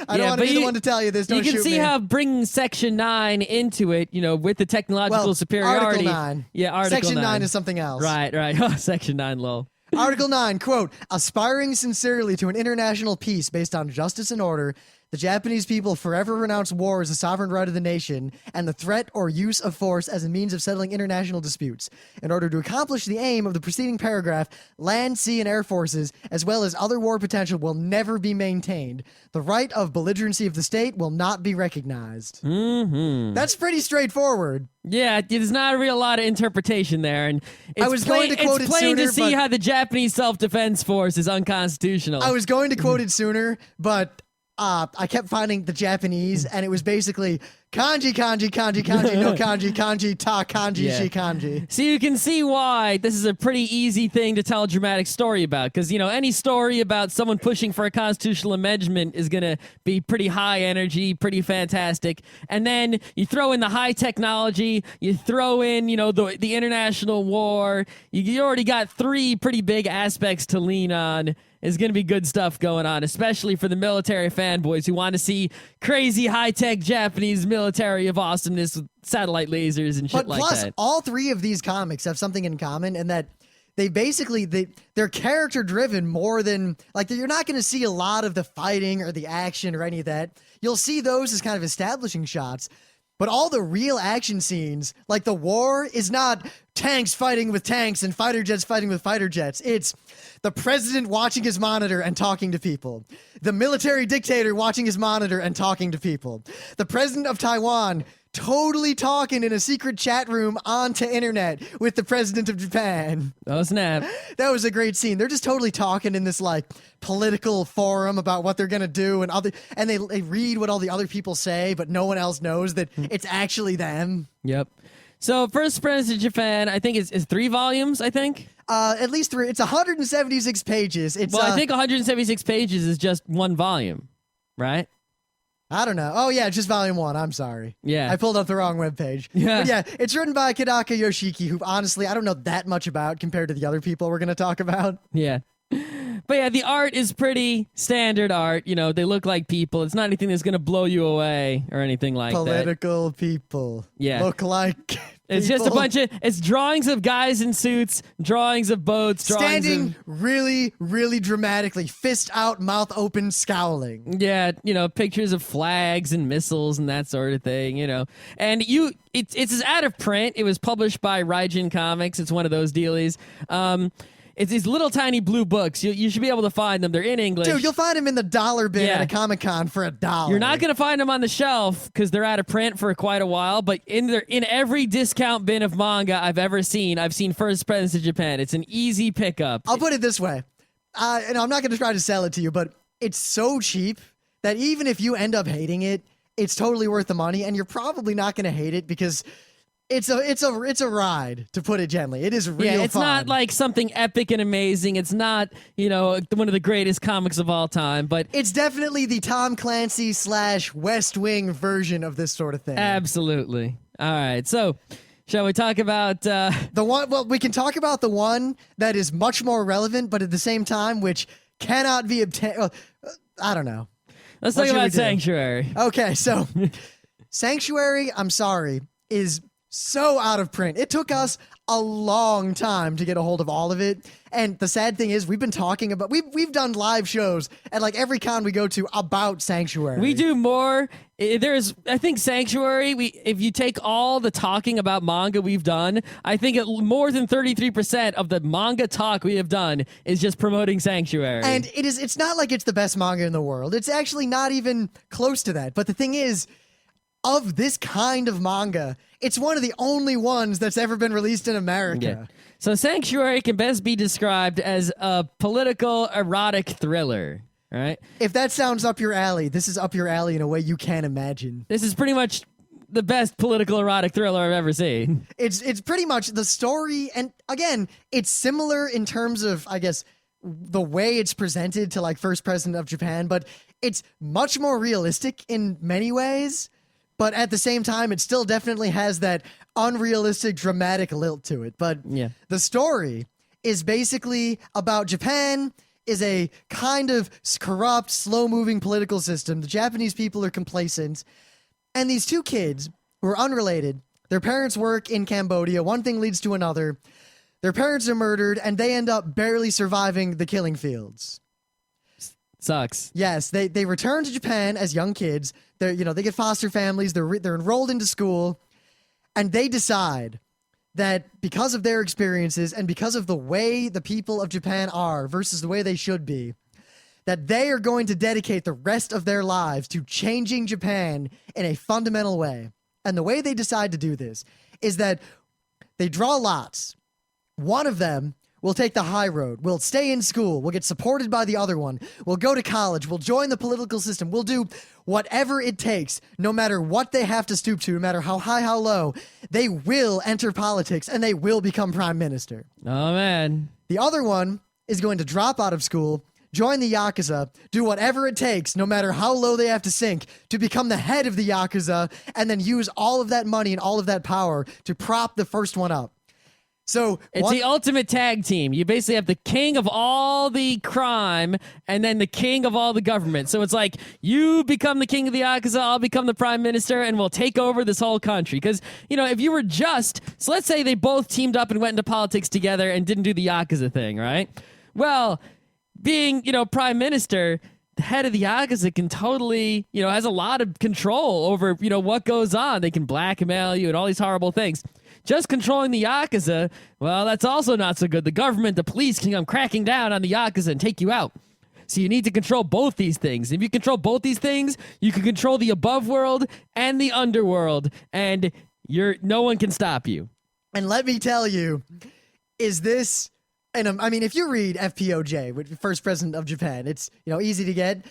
I don't want to be the one to tell you this. Don't shoot me. You can see how bringing Section 9 into it, with the technological superiority. Article 9. Yeah, Article 9. Section 9 is something else. Right. Oh, Section 9, lol. Article 9, quote, aspiring sincerely to an international peace based on justice and order, the Japanese people forever renounce war as a sovereign right of the nation and the threat or use of force as a means of settling international disputes. In order to accomplish the aim of the preceding paragraph, land, sea, and air forces, as well as other war potential, will never be maintained. The right of belligerency of the state will not be recognized. Mm-hmm. That's pretty straightforward. Yeah, there's not a real lot of interpretation there, and it's going to quote it plain sooner, to see how the Japanese Self-Defense Force is unconstitutional. I was going to quote it sooner, but I kept finding the Japanese, and it was basically kanji, kanji, kanji, kanji, no kanji, kanji, ta, kanji, shi, kanji. So you can see why this is a pretty easy thing to tell a dramatic story about, because, any story about someone pushing for a constitutional amendment is going to be pretty high energy, pretty fantastic. And then you throw in the high technology, you throw in, the international war, you already got three pretty big aspects to lean on. Is going to be good stuff going on, especially for the military fanboys who want to see crazy high-tech Japanese military of awesomeness with satellite lasers and shit like that. Plus, all three of these comics have something in common in that they basically, they're character-driven more than, you're not going to see a lot of the fighting or the action or any of that. You'll see those as kind of establishing shots. But all the real action scenes, like the war, is not tanks fighting with tanks and fighter jets fighting with fighter jets. It's the president watching his monitor and talking to people. The military dictator watching his monitor and talking to people. The president of Taiwan totally talking in a secret chat room onto internet with the president of Japan. Oh, snap. That was a great scene. They're just totally talking in this like political forum about what they're gonna do, and they read what all the other people say, but no one else knows that it's actually them. Yep. So First President of Japan, I think is 3 volumes, I think. At least 3. It's 176 pages. It's I think 176 pages is just 1 volume, right? I don't know. Oh, yeah, just volume 1. I'm sorry. Yeah. I pulled up the wrong webpage. Yeah. But yeah, it's written by Kidaka Yoshiki, who honestly I don't know that much about compared to the other people we're going to talk about. Yeah. But yeah, the art is pretty standard art. You know, they look like people. It's not anything that's going to blow you away or anything like that. Political people. Yeah. Look like It's just a bunch of, it's drawings of guys in suits, drawings of boats, drawings standing really, really dramatically, fist out, mouth open, scowling. Yeah, you know, pictures of flags and missiles and that sort of thing, you know. And it's out of print. It was published by Raijin Comics. It's one of those dealies. It's these little tiny blue books. You should be able to find them. They're in English. Dude, you'll find them in the dollar bin Yeah. at a Comic-Con for $1. You're not going to find them on the shelf because they're out of print for quite a while, but in every discount bin of manga I've ever seen, I've seen First President of Japan. It's an easy pickup. I'll put it this way. And I'm not going to try to sell it to you, but it's so cheap that even if you end up hating it, it's totally worth the money, and you're probably not going to hate it because it's a ride, to put it gently. It is real Yeah, it's fun. not like something epic and amazing. It's not, you know, one of the greatest comics of all time, but It's definitely the Tom Clancy / West Wing version of this sort of thing. absolutely. All right, so shall we talk about The one, well, we can talk about the one that is much more relevant, but at the same time, which cannot be obtained. I don't know. let's What talk should we about do? Sanctuary. Okay, so Sanctuary, I'm sorry, is so out of print. It took us a long time to get a hold of all of it. And the sad thing is, we've been talking about we've done live shows at like every con we go to about Sanctuary. We do more. I think Sanctuary. If you take all the talking about manga we've done, I think more than 33% of the manga talk we have done is just promoting Sanctuary. And it's not like it's the best manga in the world. It's actually not even close to that. But the thing is, of this kind of manga, it's one of the only ones that's ever been released in America. Yeah. So Sanctuary can best be described as a political erotic thriller. Right? If that sounds up your alley, this is up your alley in a way you can't imagine. This is pretty much the best political erotic thriller I've ever seen. It's pretty much the story, and again, it's similar in terms of, I guess, the way it's presented to like First President of Japan, but it's much more realistic in many ways. But at the same time, it still definitely has that unrealistic, dramatic lilt to it. But Yeah. the story is basically about Japan is a kind of corrupt, slow-moving political system. The Japanese people are complacent. And these two kids, who are unrelated, their parents work in Cambodia. One thing leads to another. Their parents are murdered, and they end up barely surviving the killing fields. Sucks. Yes, they return to Japan as young kids. They get foster families. They're enrolled into school, and they decide that because of their experiences and because of the way the people of Japan are versus the way they should be, that they are going to dedicate the rest of their lives to changing Japan in a fundamental way. And the way they decide to do this is that they draw lots. One of them will take the high road. We'll stay in school. We'll get supported by the other one. We'll go to college. We'll join the political system. We'll do whatever it takes, no matter what they have to stoop to, no matter how high, how low. They will enter politics and they will become prime minister. Oh, man. The other one is going to drop out of school, join the Yakuza, do whatever it takes, no matter how low they have to sink, to become the head of the Yakuza, and then use all of that money and all of that power to prop the first one up. So It's the ultimate tag team. You basically have the king of all the crime and then the king of all the government. So it's like, you become the king of the Yakuza, I'll become the prime minister, and we'll take over this whole country. Because, if you were so let's say they both teamed up and went into politics together and didn't do the Yakuza thing, right? Well, being, prime minister, the head of the Yakuza can totally, has a lot of control over, what goes on. They can blackmail you and all these horrible things. just controlling the Yakuza, well, that's also not so good. The government, the police can come cracking down on the Yakuza and take you out. So you need to control both these things. If you control both these things, you can control the above world and the underworld, and no one can stop you. And let me tell you, is this... And I mean, if you read FPOJ, first president of Japan, it's easy to get.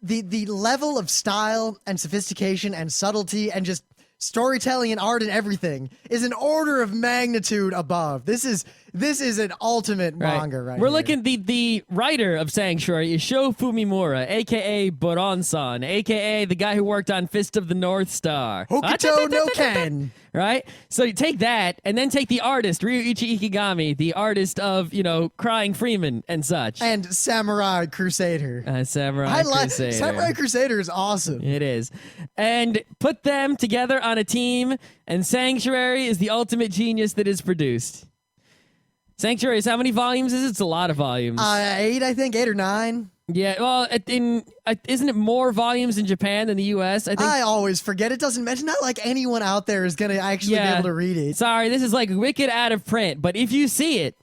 The level of style and sophistication and subtlety and just storytelling and art and everything is an order of magnitude above. This is an ultimate manga right We're here. looking, the writer of Sanctuary is Sho Fumimura, a.k.a. Boron-san, a.k.a. the guy who worked on Fist of the North Star. Hokuto no Ken. Right? So you take that, and then take the artist, Ryuichi Ikigami, the artist of, Crying Freeman and such. And Samurai Crusader. Crusader. Samurai Crusader is awesome. It is. And put them together on a team, and Sanctuary is the ultimate genius that is produced. Sanctuary is how many volumes is it? It's a lot of volumes. 8, I think, 8 or 9. Yeah, well, isn't it more volumes in Japan than the U.S.? I always forget. It doesn't matter. It's not like anyone out there is going to actually be able to read it. Sorry, this is like wicked out of print, but if you see it,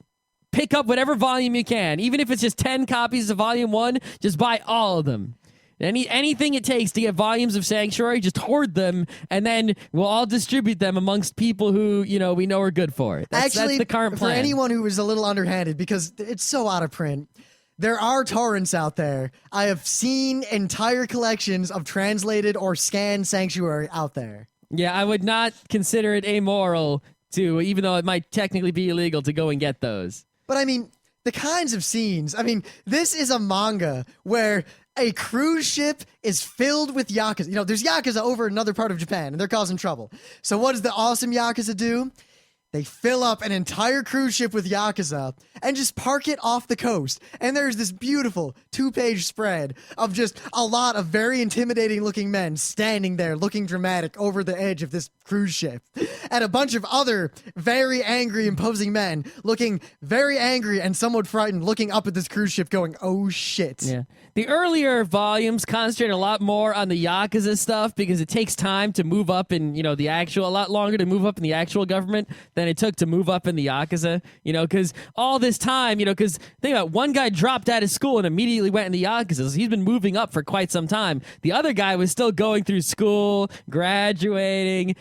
pick up whatever volume you can. Even if it's just 10 copies of Volume 1, just buy all of them. Anything it takes to get volumes of Sanctuary, just hoard them, and then we'll all distribute them amongst people who, we know are good for it. That's the current plan. For anyone who is a little underhanded, because it's so out of print, there are torrents out there. I have seen entire collections of translated or scanned Sanctuary out there. Yeah, I would not consider it amoral to, even though it might technically be illegal, to go and get those. But I mean, the kinds of scenes. I mean, this is a manga where a cruise ship is filled with Yakuza. There's Yakuza over another part of Japan, and they're causing trouble. So what does the awesome Yakuza do? They fill up an entire cruise ship with Yakuza and just park it off the coast. And there's this beautiful 2-page spread of just a lot of very intimidating looking men standing there looking dramatic over the edge of this cruise ship. And a bunch of other very angry, imposing men looking very angry and somewhat frightened looking up at this cruise ship going, oh shit. Yeah. The earlier volumes concentrate a lot more on the Yakuza stuff because it takes time to move up in, a lot longer to move up in the actual government than it took to move up in the Yakuza, because all this time, because think about it, one guy dropped out of school and immediately went in the Yakuza. So he's been moving up for quite some time. The other guy was still going through school, graduating,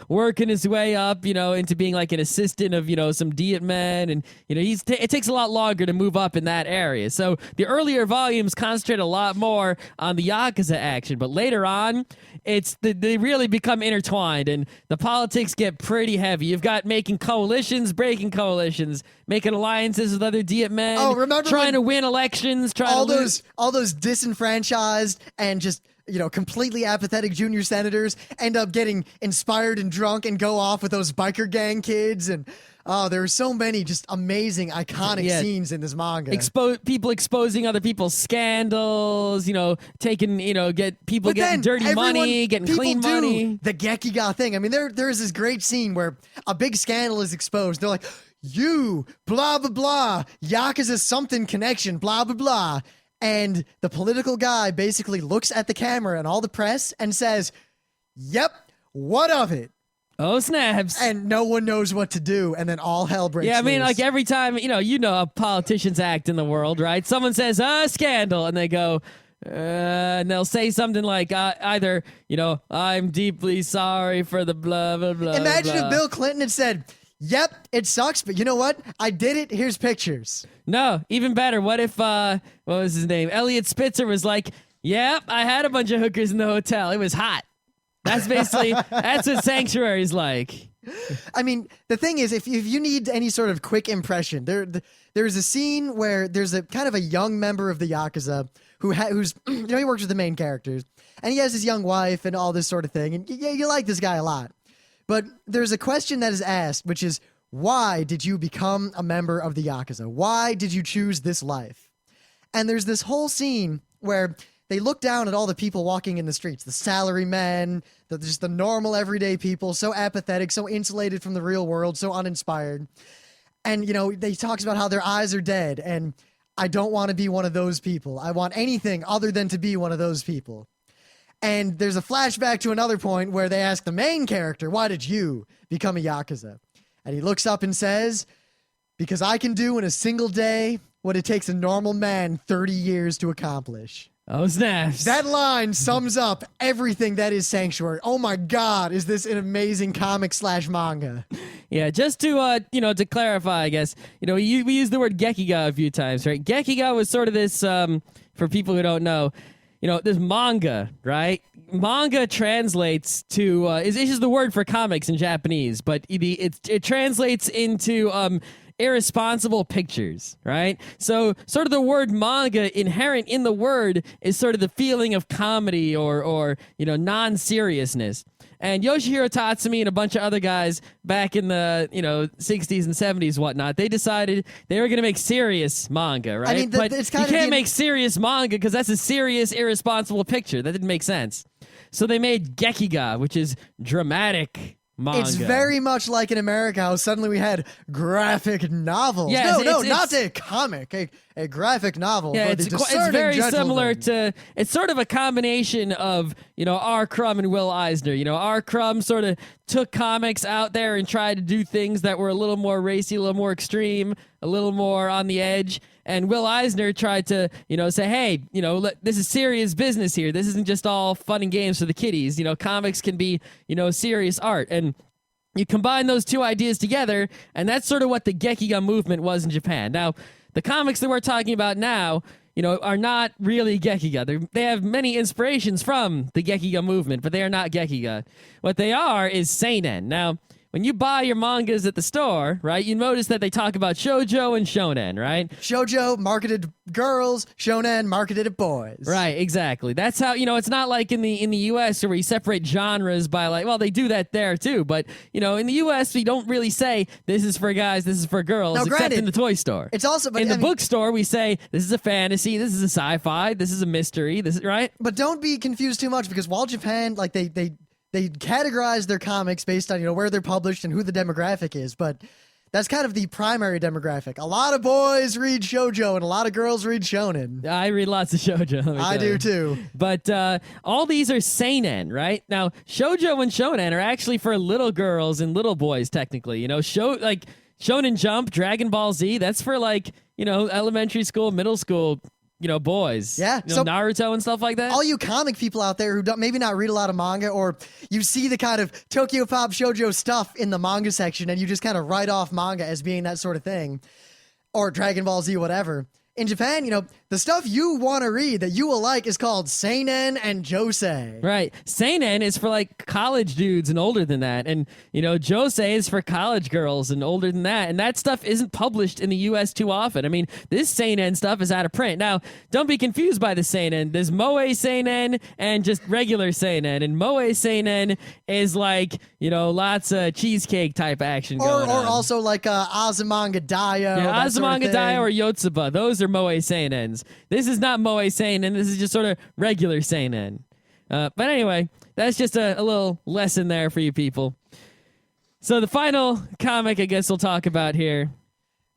working his way up, into being like an assistant of, some Diet men. And, it takes a lot longer to move up in that area. So the earlier volumes concentrate a lot more on the Yakuza action. But later on, they really become intertwined and the politics get pretty heavy. You've got making coalitions, breaking coalitions, making alliances with other Diet men. Oh, remember trying to win elections, all those disenfranchised and just completely apathetic junior senators end up getting inspired and drunk and go off with those biker gang kids. And there are so many just amazing, iconic scenes in this manga. People exposing other people's scandals, taking, getting dirty money, getting clean money. The Gekiga thing. I mean, there's this great scene where a big scandal is exposed. They're like, you, blah, blah, blah, Yakuza something connection, blah, blah, blah. And the political guy basically looks at the camera and all the press and says, yep, what of it? Oh, snaps. And no one knows what to do, and then all hell breaks loose. Yeah, I mean, like every time, how politicians act in the world, right? Someone says, scandal, and they go, and they'll say something like either, I'm deeply sorry for the blah, blah, blah. Imagine blah. if Bill Clinton had said, yep, it sucks, but you know what? I did it. Here's pictures. No, even better. What if, what was his name? Elliot Spitzer was like, yep, I had a bunch of hookers in the hotel. It was hot. That's basically, that's what Sanctuary's like. I mean, the thing is, if you need any sort of quick impression, there's a scene where there's a kind of a young member of the Yakuza who's, he works with the main characters, and he has his young wife and all this sort of thing, and you like this guy a lot. But there's a question that is asked, which is, why did you become a member of the Yakuza? Why did you choose this life? And there's this whole scene where they look down at all the people walking in the streets, the salarymen, just the normal everyday people, so apathetic, so insulated from the real world, so uninspired. And, they talks about how their eyes are dead, and I don't want to be one of those people. I want anything other than to be one of those people. And there's a flashback to another point where they ask the main character, why did you become a Yakuza? And he looks up and says, because I can do in a single day what it takes a normal man 30 years to accomplish. Oh, snaps. That line sums up everything that is Sanctuary. Oh my God, is this an amazing comic / manga? Yeah, just to to clarify, I guess, we use the word gekiga a few times, right? Gekiga was sort of this, for people who don't know, this manga, right? Manga translates to is just the word for comics in Japanese, but it translates into irresponsible pictures, right? So sort of the word manga inherent in the word is sort of the feeling of comedy or non-seriousness. And Yoshihiro Tatsumi and a bunch of other guys back in the 60s and 70s, whatnot, they decided they were going to make serious manga, right? I mean, but it's you can't make serious manga because that's a serious, irresponsible picture. That didn't make sense. So they made Gekiga, which is dramatic manga. It's very much like in America how suddenly we had graphic novels. Yes, not a comic, a graphic novel. Yeah, for the it's discerning very gentleman. similar to. It's sort of a combination of R. Crumb and Will Eisner. R. Crumb sort of took comics out there and tried to do things that were a little more racy, a little more extreme, a little more on the edge. And Will Eisner tried to, say, hey, this is serious business here. This isn't just all fun and games for the kiddies. Comics can be, serious art. And you combine those two ideas together, and that's sort of what the Gekiga movement was in Japan. Now, the comics that we're talking about now, are not really Gekiga. They have many inspirations from the Gekiga movement, but they are not Gekiga. What they are is seinen. Now, when you buy your mangas at the store, right, you notice that they talk about shoujo and shonen, right? Shoujo marketed girls, shonen marketed at boys. Right, exactly. That's how, it's not like in the US where you separate genres by they do that there too, but in the US we don't really say this is for guys, this is for girls, now, except granted, in the toy store. It's also in the bookstore we say this is a fantasy, this is a sci-fi, this is a mystery, this is right? But don't be confused too much because while Japan they categorize their comics based on, where they're published and who the demographic is, but that's kind of the primary demographic. A lot of boys read shoujo and a lot of girls read shonen. I read lots of shoujo. I do too. But all these are seinen, right? Now, shoujo and shonen are actually for little girls and little boys, technically. Shonen Jump, Dragon Ball Z, that's for elementary school, middle school, boys. Yeah. So, Naruto and stuff like that. All you comic people out there who don't maybe not read a lot of manga, or you see the kind of Tokyo Pop shoujo stuff in the manga section and you just kind of write off manga as being that sort of thing, or Dragon Ball Z, whatever. In Japan, the stuff you want to read that you will like is called seinen and josei. Right. Seinen is for college dudes and older than that. And, josei is for college girls and older than that. And that stuff isn't published in the US too often. I mean, this seinen stuff is out of print. Now, don't be confused by the seinen. There's moe seinen and just regular seinen. And moe seinen is lots of cheesecake type action going on. Or also Azumanga Daioh. Yeah, Azumanga Daioh or Yotsuba. Those are moe seinens. This is not moe seinen. This is just sort of regular seinen. But anyway, that's just a little lesson there for you people. So the final comic I guess we'll talk about here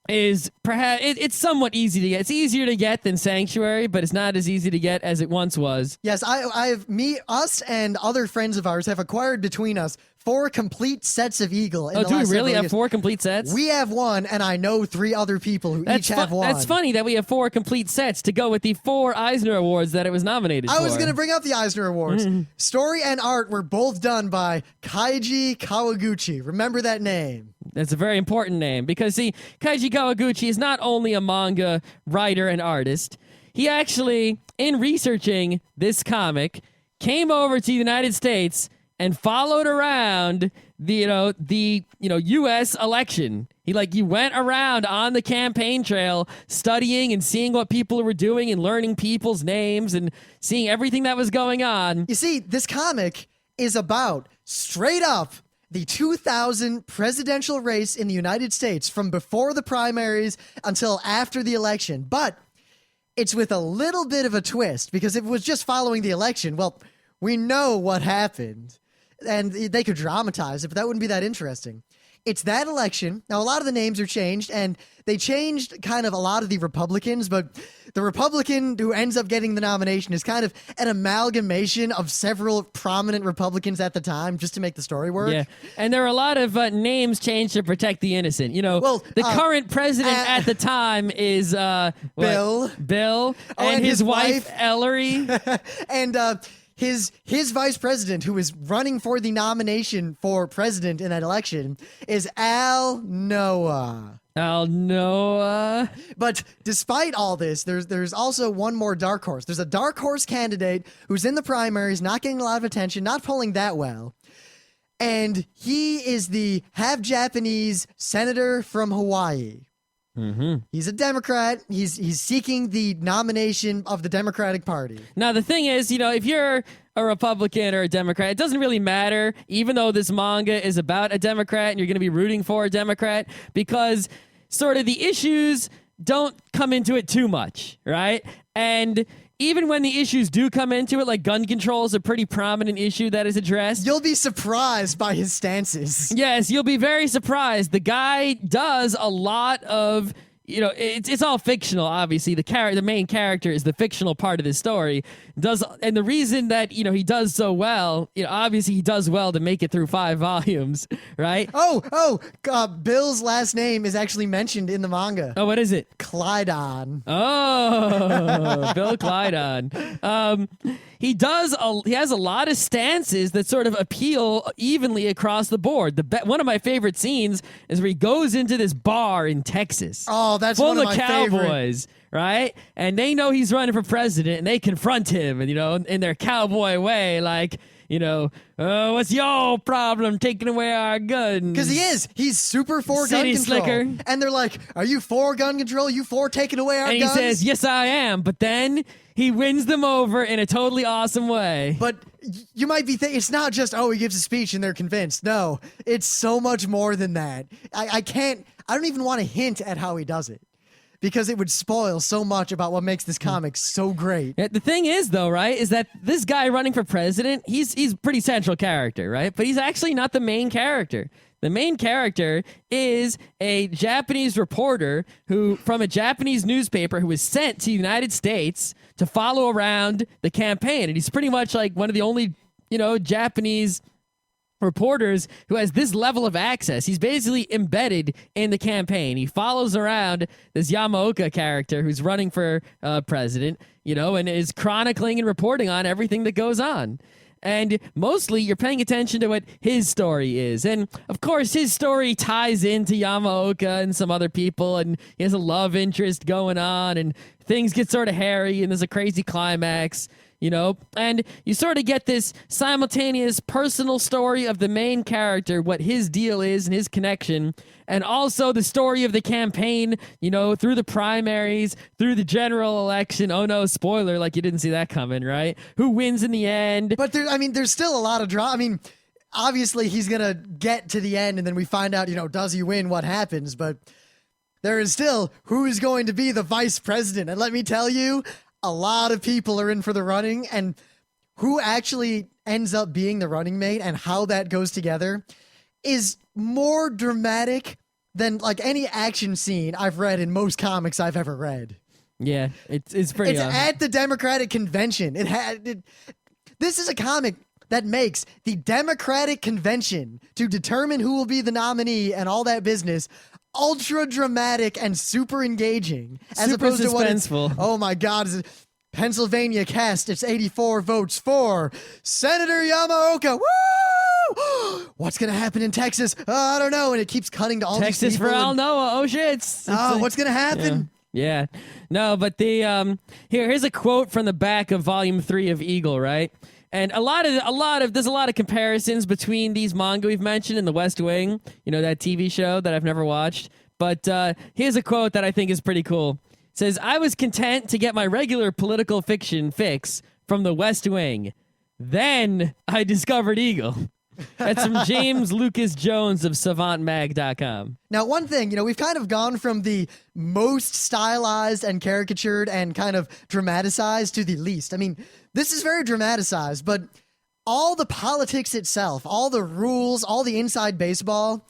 is perhaps it's somewhat easy to get. It's easier to get than Sanctuary, but it's not as easy to get as it once was. Yes, us and other friends of ours have acquired between us 4 complete sets of Eagle. Do we really have 4 complete sets? We have 1, and I know 3 other people who each have 1. That's funny that we have 4 complete sets to go with the 4 Eisner Awards that it was nominated for. I was going to bring up the Eisner Awards. Story and art were both done by Kaiji Kawaguchi. Remember that name. That's a very important name because, see, Kaiji Kawaguchi is not only a manga writer and artist, he actually, in researching this comic, came over to the United States and followed around the U.S. election. He went around on the campaign trail studying and seeing what people were doing and learning people's names and seeing everything that was going on. You see, this comic is about, straight up, the 2000 presidential race in the United States from before the primaries until after the election. But it's with a little bit of a twist, because if it was just following the election, well, we know what happened. And they could dramatize it, but that wouldn't be that interesting. it's that election. Now, a lot of the names are changed, and they changed kind of a lot of the Republicans, but the Republican who ends up getting the nomination is kind of an amalgamation of several prominent Republicans at the time just to make the story work. Yeah, and there are a lot of names changed to protect the innocent. You know, the current president at the time is Bill. And his wife Ellery. And his vice president, who is running for the nomination for president in that election, is Al Noah. But despite all this, there's also one more dark horse. There's a dark horse candidate who's in the primaries, not getting a lot of attention, not polling that well. And he is the half-Japanese senator from Hawaii. Mm-hmm. He's a Democrat. He's seeking the nomination of the Democratic Party. Now, the thing is, you know, if you're a Republican or a Democrat, it doesn't really matter, even though this manga is about a Democrat and you're going to be rooting for a Democrat, because sort of the issues don't come into it too much, right? And even when the issues do come into it, like gun control is a pretty prominent issue that is addressed. You'll be surprised by his stances. Yes, you'll be very surprised. The guy does a lot of, you know, it's all fictional, obviously. The main character is the fictional part of the story. And the reason that, you know, he does so well, you know, obviously he does well to make it through 5 volumes, right? Bill's last name is actually mentioned in the manga. Oh, what is it? Clydon. Oh, Bill Clydon. He has a lot of stances that sort of appeal evenly across the board. One of my favorite scenes is where he goes into this bar in Texas. Oh, that's full one of of my cowboys, right? And they know he's running for president, and they confront him, and, you know, in their cowboy way, like, you know, what's your problem taking away our guns? Because he's super for gun City control. slicker. And they're like, are you for gun control? You for taking away our And guns? he says, yes, I am. But then he wins them over in a totally awesome way. But you might be thinking, it's not just, he gives a speech and they're convinced. No, it's so much more than that. I don't even want to hint at how he does it, because it would spoil so much about what makes this comic so great. Yeah, the thing is, though, right, is that this guy running for president, he's a pretty central character, right? But he's actually not the main character. The main character is a Japanese reporter from a Japanese newspaper who was sent to the United States to follow around the campaign. And he's pretty much like one of the only, you know, Japanese reporters who has this level of access. He's basically embedded in the campaign. He follows around this Yamaoka character who's running for president, you know, and is chronicling and reporting on everything that goes on. And mostly you're paying attention to what his story is. And of course, his story ties into Yamaoka and some other people, and he has a love interest going on, and things get sort of hairy, and there's a crazy climax. You know, and you sort of get this simultaneous personal story of the main character, what his deal is and his connection, and also the story of the campaign, you know, through the primaries, through the general election. Oh no, spoiler, like you didn't see that coming, right? Who wins in the end? But there's still a lot of drama. I mean, obviously he's going to get to the end and then we find out, you know, does he win, what happens? But there is still who's going to be the vice president. And let me tell you, a lot of people are in for the running, and who actually ends up being the running mate and how that goes together is more dramatic than like any action scene I've read in most comics I've ever read. Yeah, it's pretty. It's at the Democratic convention. This is a comic that makes the Democratic convention to determine who will be the nominee and all that business ultra dramatic and super engaging, as super opposed suspenseful. To what oh my god, Pennsylvania cast its 84 votes for Senator Yamaoka. Woo! What's gonna happen in Texas? I don't know. And it keeps cutting to all Texas these people. for Al Noah. Oh shit! What's gonna happen? Yeah. No, but here's a quote from the back of Volume 3 of Eagle, right? And there's a lot of comparisons between these manga we've mentioned and The West Wing, you know, that TV show that I've never watched. But here's a quote that I think is pretty cool. It says, "I was content to get my regular political fiction fix from The West Wing. Then I discovered Eagle." That's from James Lucas Jones of SavantMag.com. Now, one thing, you know, we've kind of gone from the most stylized and caricatured and kind of dramatized to the least. I mean, this is very dramatized, but all the politics itself, all the rules, all the inside baseball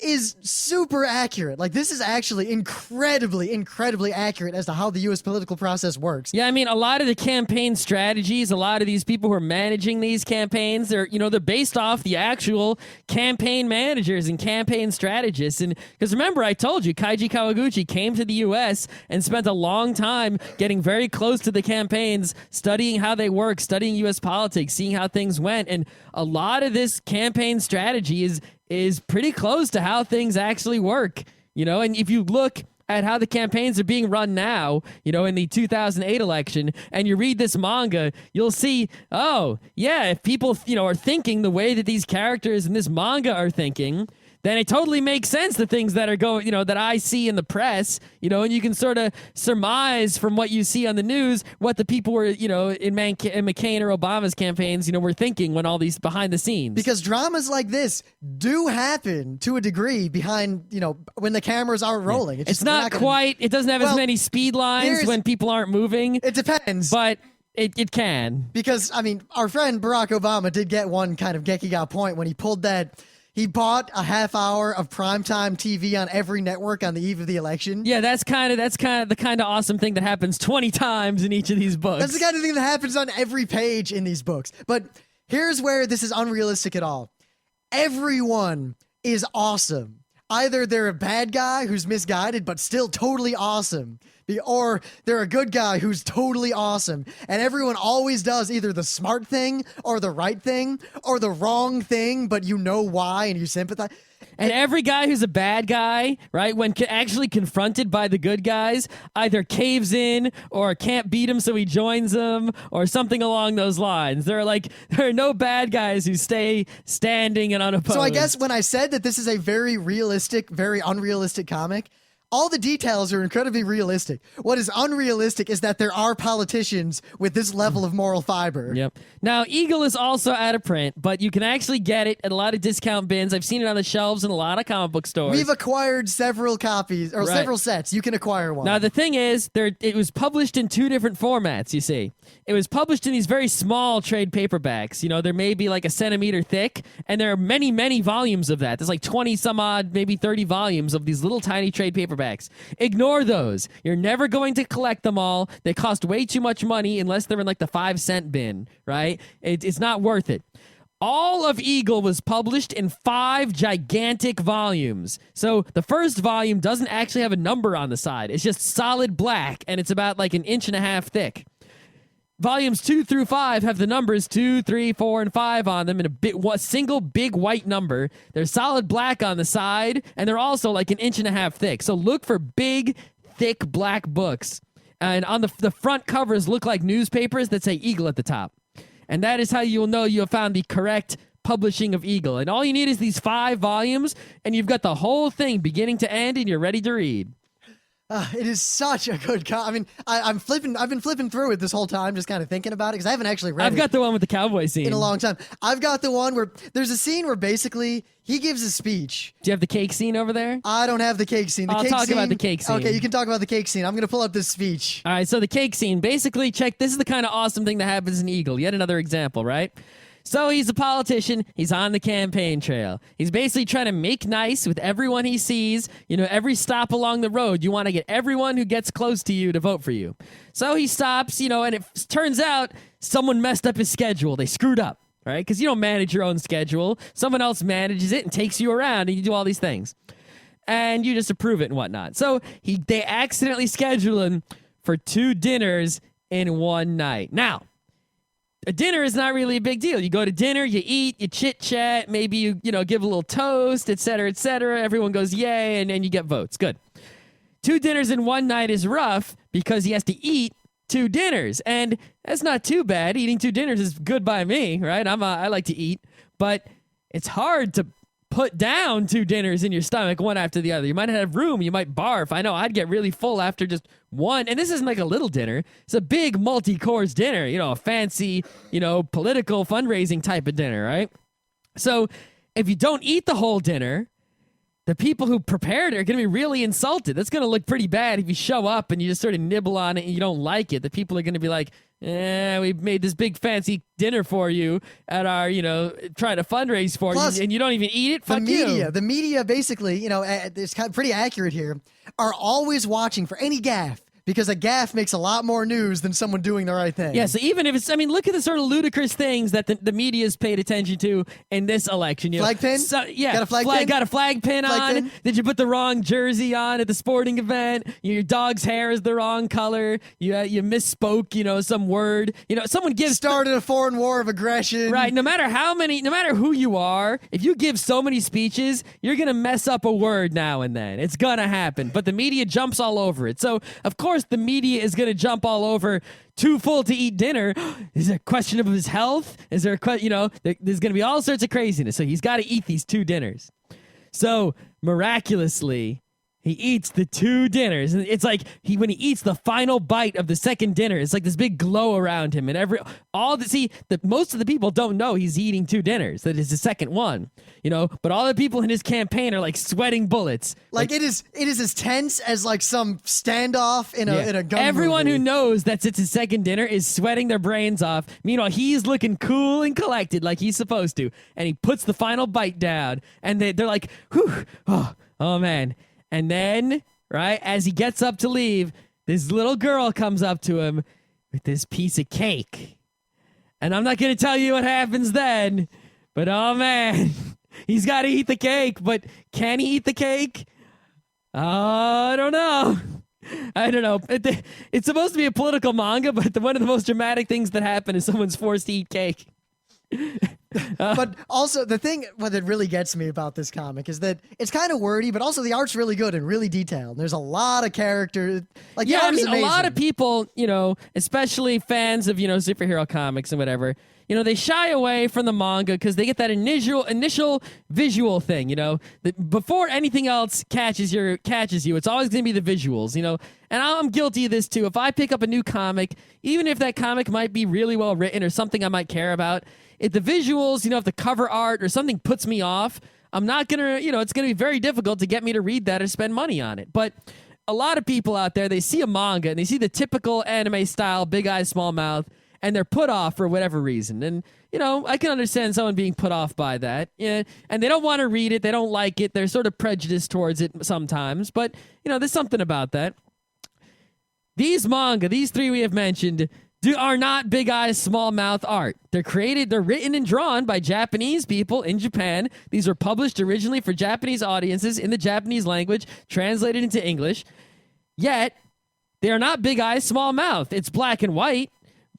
is super accurate. Like, this is actually incredibly accurate as to how the U.S. political process works. Yeah, I mean, a lot of the campaign strategies, a lot of these people who are managing these campaigns, they're based off the actual campaign managers and campaign strategists. And because remember, I told you, Kaiji Kawaguchi came to the U.S. and spent a long time getting very close to the campaigns, studying how they work, studying U.S. politics, seeing how things went. And a lot of this campaign strategy is pretty close to how things actually work, and if you look at how the campaigns are being run now, in the 2008 election, and you read this manga, you'll see, oh, yeah, if people, are thinking the way that these characters in this manga are thinking, then it totally makes sense, the things that are going, that I see in the press, and you can sort of surmise from what you see on the news what the people were, in McCain or Obama's campaigns, were thinking when all these behind the scenes. Because dramas like this do happen to a degree behind, when the cameras aren't rolling. It's not quite, it doesn't have as many speed lines when people aren't moving. It depends. But it can. Because, I mean, our friend Barack Obama did get one kind of Gekiga point when he pulled that. He bought a half hour of primetime TV on every network on the eve of the election. Yeah, that's kind of the kind of awesome thing that happens 20 times in each of these books. That's the kind of thing that happens on every page in these books. But here's where this is unrealistic at all. Everyone is awesome. Either they're a bad guy who's misguided but still totally awesome, or they're a good guy who's totally awesome. And everyone always does either the smart thing or the right thing or the wrong thing, but you know why and you sympathize. And every guy who's a bad guy, right, when actually confronted by the good guys, either caves in or can't beat him so he joins them or something along those lines. There are no bad guys who stay standing and unopposed. So I guess when I said that this is a very realistic, very unrealistic comic, all the details are incredibly realistic. What is unrealistic is that there are politicians with this level of moral fiber. Yep. Now, Eagle is also out of print, but you can actually get it at a lot of discount bins. I've seen it on the shelves in a lot of comic book stores. We've acquired several copies, or several sets. You can acquire one. Now, the thing is, it was published in two different formats, you see. It was published in these very small trade paperbacks. There may be like a centimeter thick, and there are many, many volumes of that. There's like 20 some odd, maybe 30 volumes of these little tiny trade paperbacks. Ignore those. You're never going to collect them all. They cost way too much money unless they're in like the 5-cent bin, right? It's not worth it. All of Eagle was published in 5 gigantic volumes. So the first volume doesn't actually have a number on the side. It's just solid black, and it's about like 1.5 inches thick. Volumes 2 through 5 have the numbers 2, 3, 4, and 5 on them in a single big white number. They're solid black on the side, and they're also like 1.5 inches thick. So look for big, thick black books. And on the front covers look like newspapers that say Eagle at the top. And that is how you'll know you have found the correct publishing of Eagle. And all you need is these 5 volumes, and you've got the whole thing beginning to end, and you're ready to read. It is such a good I mean, I've been flipping through it this whole time, just kind of thinking about it, because I haven't actually read it. I've got the one with the cowboy scene. In a long time. I've got the one where there's a scene where basically he gives a speech. Do you have the cake scene over there? I don't have the cake scene. I'll talk about the cake scene. Okay, you can talk about the cake scene. I'm going to pull up this speech. All right, so the cake scene. Basically, this is the kind of awesome thing that happens in Eagle. Yet another example, right? So he's a politician. He's on the campaign trail. He's basically trying to make nice with everyone he sees. Every stop along the road, you want to get everyone who gets close to you to vote for you. So he stops, and it turns out someone messed up his schedule. They screwed up, right? Because you don't manage your own schedule. Someone else manages it and takes you around, and you do all these things. And you just approve it and whatnot. So they accidentally schedule him for 2 dinners in one night. Now, a dinner is not really a big deal. You go to dinner, you eat, you chit-chat, maybe you give a little toast, et cetera, et cetera. Everyone goes, yay, and you get votes. Good. 2 dinners in one night is rough because he has to eat 2 dinners. And that's not too bad. Eating 2 dinners is good by me, right? I like to eat. But it's hard to put down 2 dinners in your stomach, one after the other. You might not have room. You might barf. I know I'd get really full after just one. And this isn't like a little dinner. It's a big multi-course dinner, a fancy, political fundraising type of dinner, right? So if you don't eat the whole dinner, the people who prepared it are going to be really insulted. That's going to look pretty bad if you show up and you just sort of nibble on it and you don't like it. The people are going to be like, We made this big fancy dinner for you at our, trying to fundraise for Plus, you, and you don't even eat it? Fuck the media basically, it's kind of pretty accurate here, are always watching for any gaffe. Because a gaffe makes a lot more news than someone doing the right thing. Yeah, so even if it's, look at the sort of ludicrous things that the media's paid attention to in this election. Flag pin? So, yeah. Got a flag pin? Got a flag pin on. Pin? Did you put the wrong jersey on at the sporting event? Your dog's hair is the wrong color. You misspoke, some word. Someone gives... Started a foreign war of aggression. Right, no matter who you are, if you give so many speeches, you're going to mess up a word now and then. It's going to happen. But the media jumps all over it. So, of course, the media is going to jump all over too full to eat dinner. Is there a question of his health? Is there there's going to be all sorts of craziness. So he's got to eat these 2 dinners. So miraculously, he eats the 2 dinners. And it's like when he eats the final bite of the second dinner, it's like this big glow around him. And most of the people don't know he's eating 2 dinners. That is the second one, but all the people in his campaign are like sweating bullets. Like it is as tense as like some standoff in a gun Everyone movie. who knows that it's his second dinner is sweating their brains off. Meanwhile, he's looking cool and collected like he's supposed to. And he puts the final bite down. And they're like, whew, oh man. And then, right, as he gets up to leave, this little girl comes up to him with this piece of cake. And I'm not going to tell you what happens then, but oh man, he's got to eat the cake. But can he eat the cake? I don't know. It's supposed to be a political manga, but one of the most dramatic things that happen is someone's forced to eat cake. But also the thing that really gets me about this comic is that it's kind of wordy, but also the art's really good and really detailed. And there's a lot of character. Like, the art is amazing. A lot of people, especially fans of superhero comics and whatever, they shy away from the manga because they get that initial visual thing. That before anything else catches you, it's always going to be the visuals. And I'm guilty of this too. If I pick up a new comic, even if that comic might be really well written or something I might care about, if the visuals, if the cover art or something puts me off, I'm not going to, it's going to be very difficult to get me to read that or spend money on it. But a lot of people out there, they see a manga and they see the typical anime style, big eyes, small mouth, and they're put off for whatever reason. And, I can understand someone being put off by that. Yeah, and they don't want to read it. They don't like it. They're sort of prejudiced towards it sometimes. But, there's something about that. These manga, these 3 we have mentioned, are not big eyes, small mouth art. They're written and drawn by Japanese people in Japan. These were published originally for Japanese audiences in the Japanese language, translated into English. Yet, they are not big eyes, small mouth. It's black and white,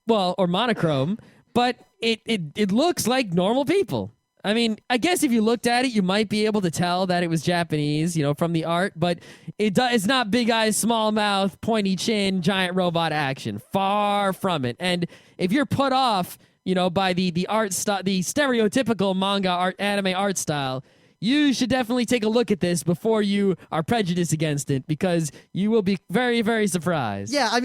or monochrome, but it looks like normal people. I guess if you looked at it, you might be able to tell that it was Japanese, from the art, but it's not big eyes, small mouth, pointy chin, giant robot action. Far from it. And if you're put off, by the art style, the stereotypical manga anime art style, you should definitely take a look at this before you are prejudiced against it, because you will be very, very surprised. Yeah,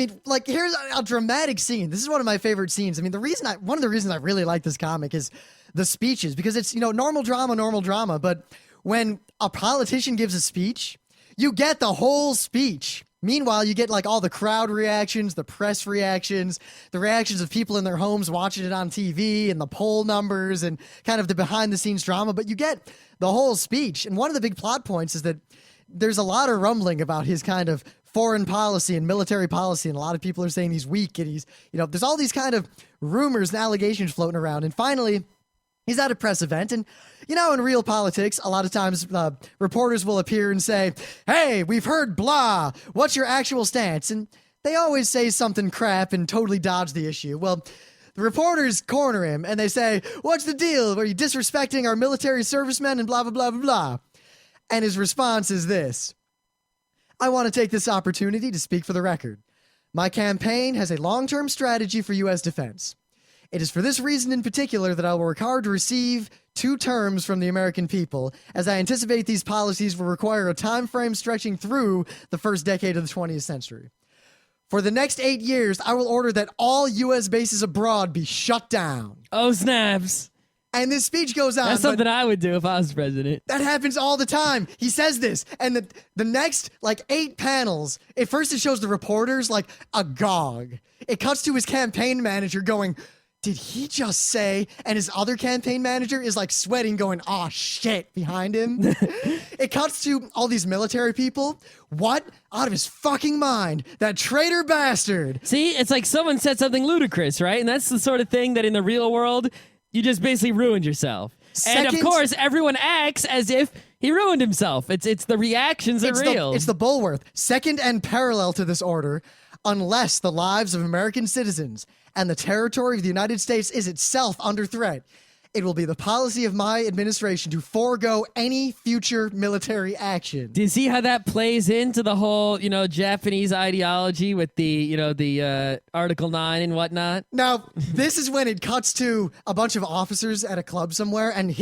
here's a dramatic scene. This is one of my favorite scenes. One of the reasons I really like this comic is the speeches, because it's, normal drama, but when a politician gives a speech, you get the whole speech. Meanwhile, you get all the crowd reactions, the press reactions, the reactions of people in their homes watching it on TV, and the poll numbers and kind of the behind the scenes drama, but you get the whole speech. And one of the big plot points is that there's a lot of rumbling about his kind of foreign policy and military policy, and a lot of people are saying he's weak, and he's, there's all these kind of rumors and allegations floating around. And finally, he's at a press event, and, in real politics, a lot of times reporters will appear and say, "Hey, we've heard blah. What's your actual stance?" And they always say something crap and totally dodge the issue. Well, the reporters corner him, and they say, "What's the deal? Are you disrespecting our military servicemen and blah, blah, blah, blah, blah?" And his response is this: "I want to take this opportunity to speak for the record. My campaign has a long-term strategy for U.S. defense. It is for this reason in particular that I will work hard to receive 2 terms from the American people, as I anticipate these policies will require a time frame stretching through the first decade of the 20th century. For the next 8 years, I will order that all U.S. bases abroad be shut down." Oh, snaps. And this speech goes on. That's something I would do if I was president. That happens all the time. He says this, and the next, 8 panels, at first it shows the reporters like agog. It cuts to his campaign manager going, did he just say? And his other campaign manager is like sweating, going, "Oh shit," behind him. It cuts to all these military people. What? Out of his fucking mind. That traitor bastard. See, it's like someone said something ludicrous, right? And that's the sort of thing that in the real world, you just basically ruined yourself. And of course, everyone acts as if he ruined himself. It's the reactions are real. It's the Bulworth. Second and parallel to this order, unless the lives of American citizens and the territory of the United States is itself under threat, it will be the policy of my administration to forego any future military action. Do you see how that plays into the whole, Japanese ideology with the Article 9 and whatnot? Now, this is when it cuts to a bunch of officers at a club somewhere, and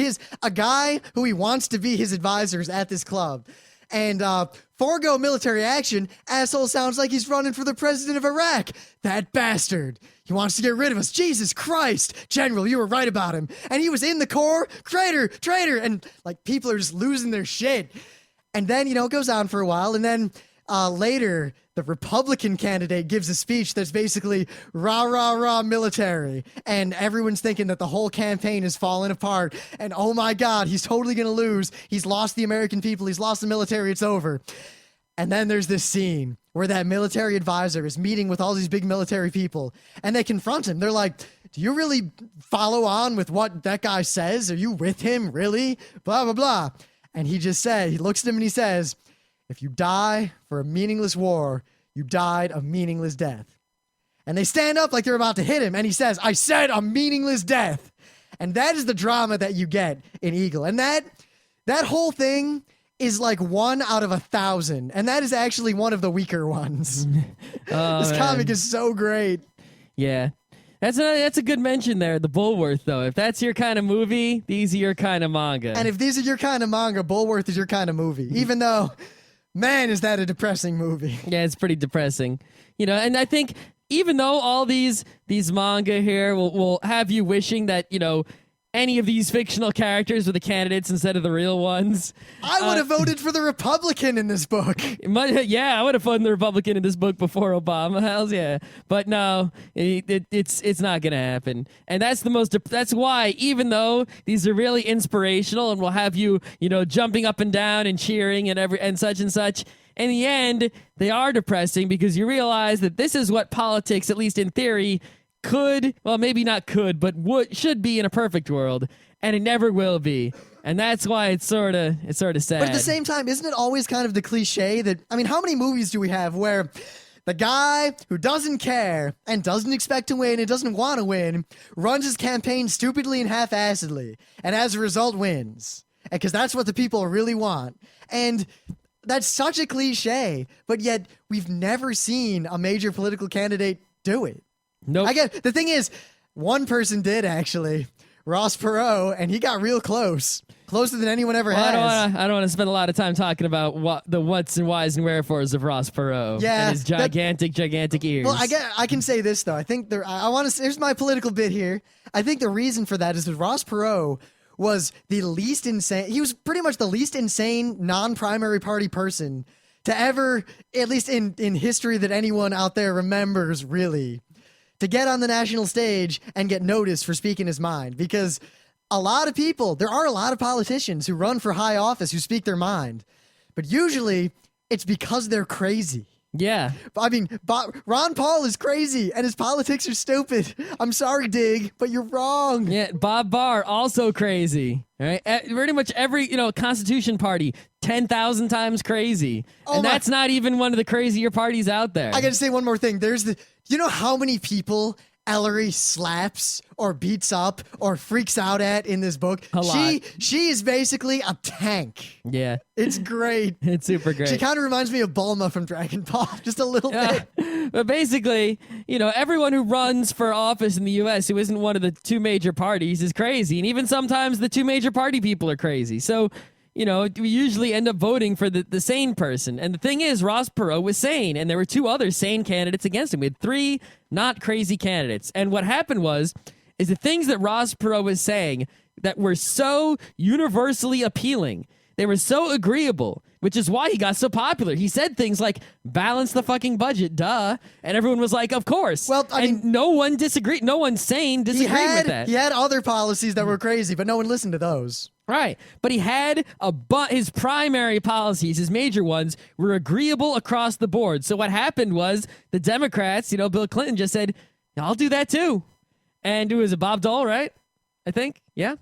a guy who he wants to be his advisors at this club. And forego military action, asshole sounds like he's running for the president of Iraq. That bastard. He wants to get rid of us. Jesus Christ. General, you were right about him. And he was in the Corps. Traitor, traitor. And people are just losing their shit. And then, it goes on for a while. And then later, the Republican candidate gives a speech that's basically rah, rah, rah military. And everyone's thinking that the whole campaign is falling apart. And oh my God, he's totally going to lose. He's lost the American people. He's lost the military. It's over. And then there's this scene where that military advisor is meeting with all these big military people. And they confront him. They're like, do you really follow on with what that guy says? Are you with him? Really? Blah, blah, blah. And he looks at him and he says, if you die for a meaningless war, you died a meaningless death. And they stand up like they're about to hit him. And he says, I said a meaningless death. And that is the drama that you get in Eagle. And that whole thing is like 1 out of 1,000. And that is actually one of the weaker ones. This comic is so great. Yeah. That's a good mention there, the Bulworth, though. If that's your kind of movie, these are your kind of manga. And if these are your kind of manga, Bulworth is your kind of movie. Even though... man, is that a depressing movie. Yeah, it's pretty depressing. And I think even though all these manga here will have you wishing that, any of these fictional characters were the candidates instead of the real ones. I would have voted for the Republican in this book. Yeah, I would have voted the Republican in this book before Obama. Hells yeah. But no, it's not going to happen. And that's why, even though these are really inspirational and will have you, jumping up and down and cheering and such, in the end, they are depressing because you realize that this is what politics, at least in theory, maybe not could, but should be in a perfect world, and it never will be. And that's why it's sort of sad. But at the same time, isn't it always kind of the cliche that, how many movies do we have where the guy who doesn't care and doesn't expect to win and doesn't want to win runs his campaign stupidly and half-assedly, and as a result wins? Because that's what the people really want. And that's such a cliche, but yet we've never seen a major political candidate do it. Nope. The thing is, one person did actually, Ross Perot, and he got real closer than anyone ever has. I don't want to spend a lot of time talking about the what's and whys and wherefores of Ross Perot and his gigantic ears. Well, I can say this though. I think here's my political bit here. I think the reason for that is that Ross Perot was the least insane. He was pretty much the least insane non-primary party person to ever, at least in history that anyone out there remembers, really, to get on the national stage and get noticed for speaking his mind. Because there are a lot of politicians who run for high office who speak their mind. But usually it's because they're crazy. Yeah. Ron Paul is crazy and his politics are stupid. I'm sorry, Dig, but you're wrong. Yeah, Bob Barr, also crazy. Right? Pretty much every, Constitution party, 10,000 times crazy. And that's not even one of the crazier parties out there. I gotta say one more thing. You know how many people Ellery slaps or beats up or freaks out at in this book? A lot. She is basically a tank. Yeah. It's great. It's super great. She kind of reminds me of Bulma from Dragon Ball, just a little bit. But basically, everyone who runs for office in the U.S. who isn't one of the two major parties is crazy. And even sometimes the two major party people are crazy. So, we usually end up voting for the sane person. And the thing is, Ross Perot was sane, and there were 2 other sane candidates against him. We had 3 not crazy candidates. And what happened is the things that Ross Perot was saying that were so universally appealing. They were so agreeable, which is why he got so popular. He said things like, balance the fucking budget, duh. And everyone was like, of course. Well, I mean, no one disagreed. No one sane disagreed with that. He had other policies that were crazy, but no one listened to those. Right. But he had his primary policies, his major ones, were agreeable across the board. So what happened was the Democrats, Bill Clinton just said, I'll do that too. And it was a Bob Dole, right? I think. Yeah.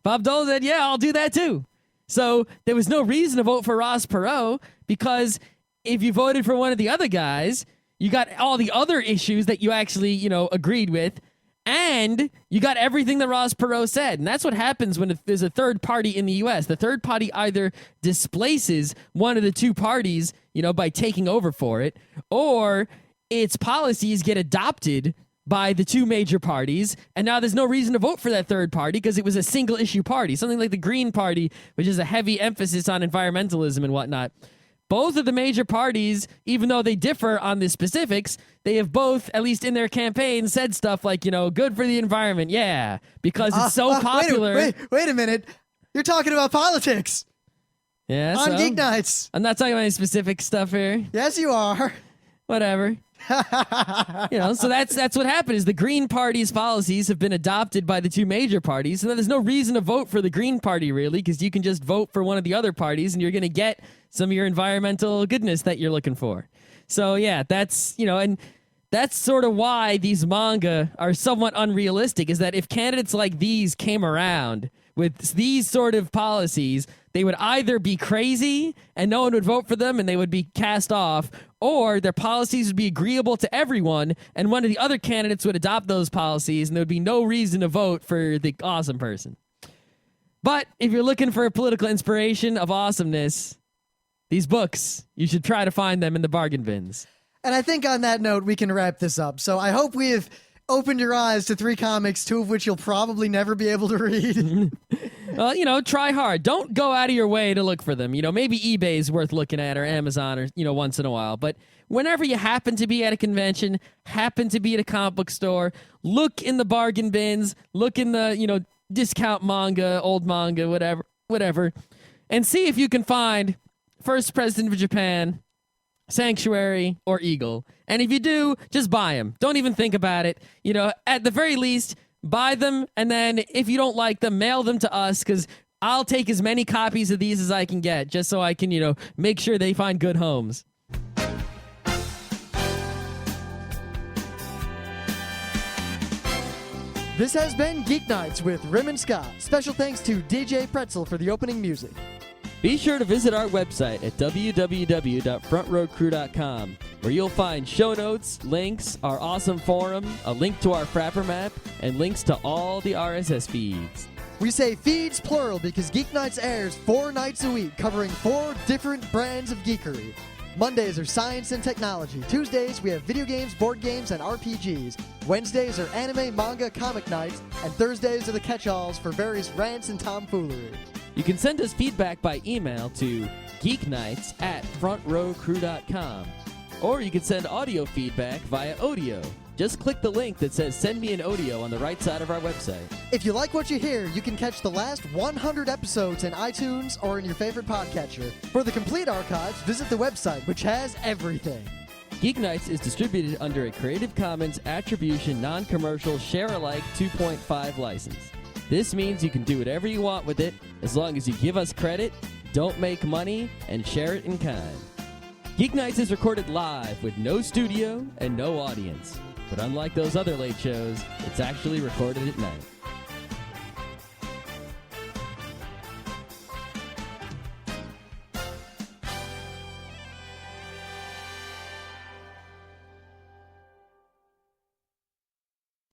Bob Dole said, yeah, I'll do that too. So there was no reason to vote for Ross Perot because if you voted for one of the other guys, you got all the other issues that you actually, agreed with, and you got everything that Ross Perot said. And that's what happens when there's a third party in the U.S. The third party either displaces one of the two parties, by taking over for it, or its policies get adopted by the two major parties, and now there's no reason to vote for that third party because it was a single issue party, something like the Green Party, which is a heavy emphasis on environmentalism and whatnot. Both of the major parties, even though they differ on the specifics, they have both, at least in their campaigns, said stuff like, good for the environment, yeah, because it's so popular. Wait a minute. You're talking about politics. Yeah, on Geeknights. I'm not talking about any specific stuff here. Yes, you are. Whatever. So that's what happened is the Green Party's policies have been adopted by the two major parties, and there's no reason to vote for the Green Party, really, because you can just vote for one of the other parties, and you're going to get some of your environmental goodness that you're looking for. So, yeah, that's, and that's sort of why these manga are somewhat unrealistic, is that if candidates like these came around with these sort of policies, they would either be crazy and no one would vote for them and they would be cast off, or their policies would be agreeable to everyone and one of the other candidates would adopt those policies and there would be no reason to vote for the awesome person. But if you're looking for a political inspiration of awesomeness, these books, you should try to find them in the bargain bins. And I think on that note, we can wrap this up. So I hope we have opened your eyes to 3 comics, 2 of which you'll probably never be able to read. Well, try hard. Don't go out of your way to look for them. Maybe eBay is worth looking at, or Amazon, or, once in a while. But whenever you happen to be at a convention, happen to be at a comic book store, look in the bargain bins, look in the, discount manga, old manga, whatever, and see if you can find First President of Japan, Sanctuary, or Eagle. And if you do, just buy them. Don't even think about it. At the very least, buy them, and then if you don't like them, mail them to us, because I'll take as many copies of these as I can get, just so I can, make sure they find good homes. This has been Geek Nights with Rim and Scott. Special thanks to DJ Pretzel for the opening music. Be sure to visit our website at www.frontrowcrew.com, where you'll find show notes, links, our awesome forum, a link to our Frapper map, and links to all the RSS feeds. We say feeds plural because Geek Nights airs 4 nights a week, covering 4 different brands of geekery. Mondays are science and technology. Tuesdays, we have video games, board games, and RPGs. Wednesdays are anime, manga, comic nights. And Thursdays are the catch-alls for various rants and tomfoolery. You can send us feedback by email to geeknights@frontrowcrew.com. Or you can send audio feedback via Odeo. Just click the link that says Send Me an Odeo on the right side of our website. If you like what you hear, you can catch the last 100 episodes in iTunes or in your favorite podcatcher. For the complete archives, visit the website, which has everything. Geeknights is distributed under a Creative Commons Attribution Non-Commercial Share-alike 2.5 license. This means you can do whatever you want with it as long as you give us credit, don't make money, and share it in kind. Geeknights is recorded live with no studio and no audience. But unlike those other late shows, it's actually recorded at night.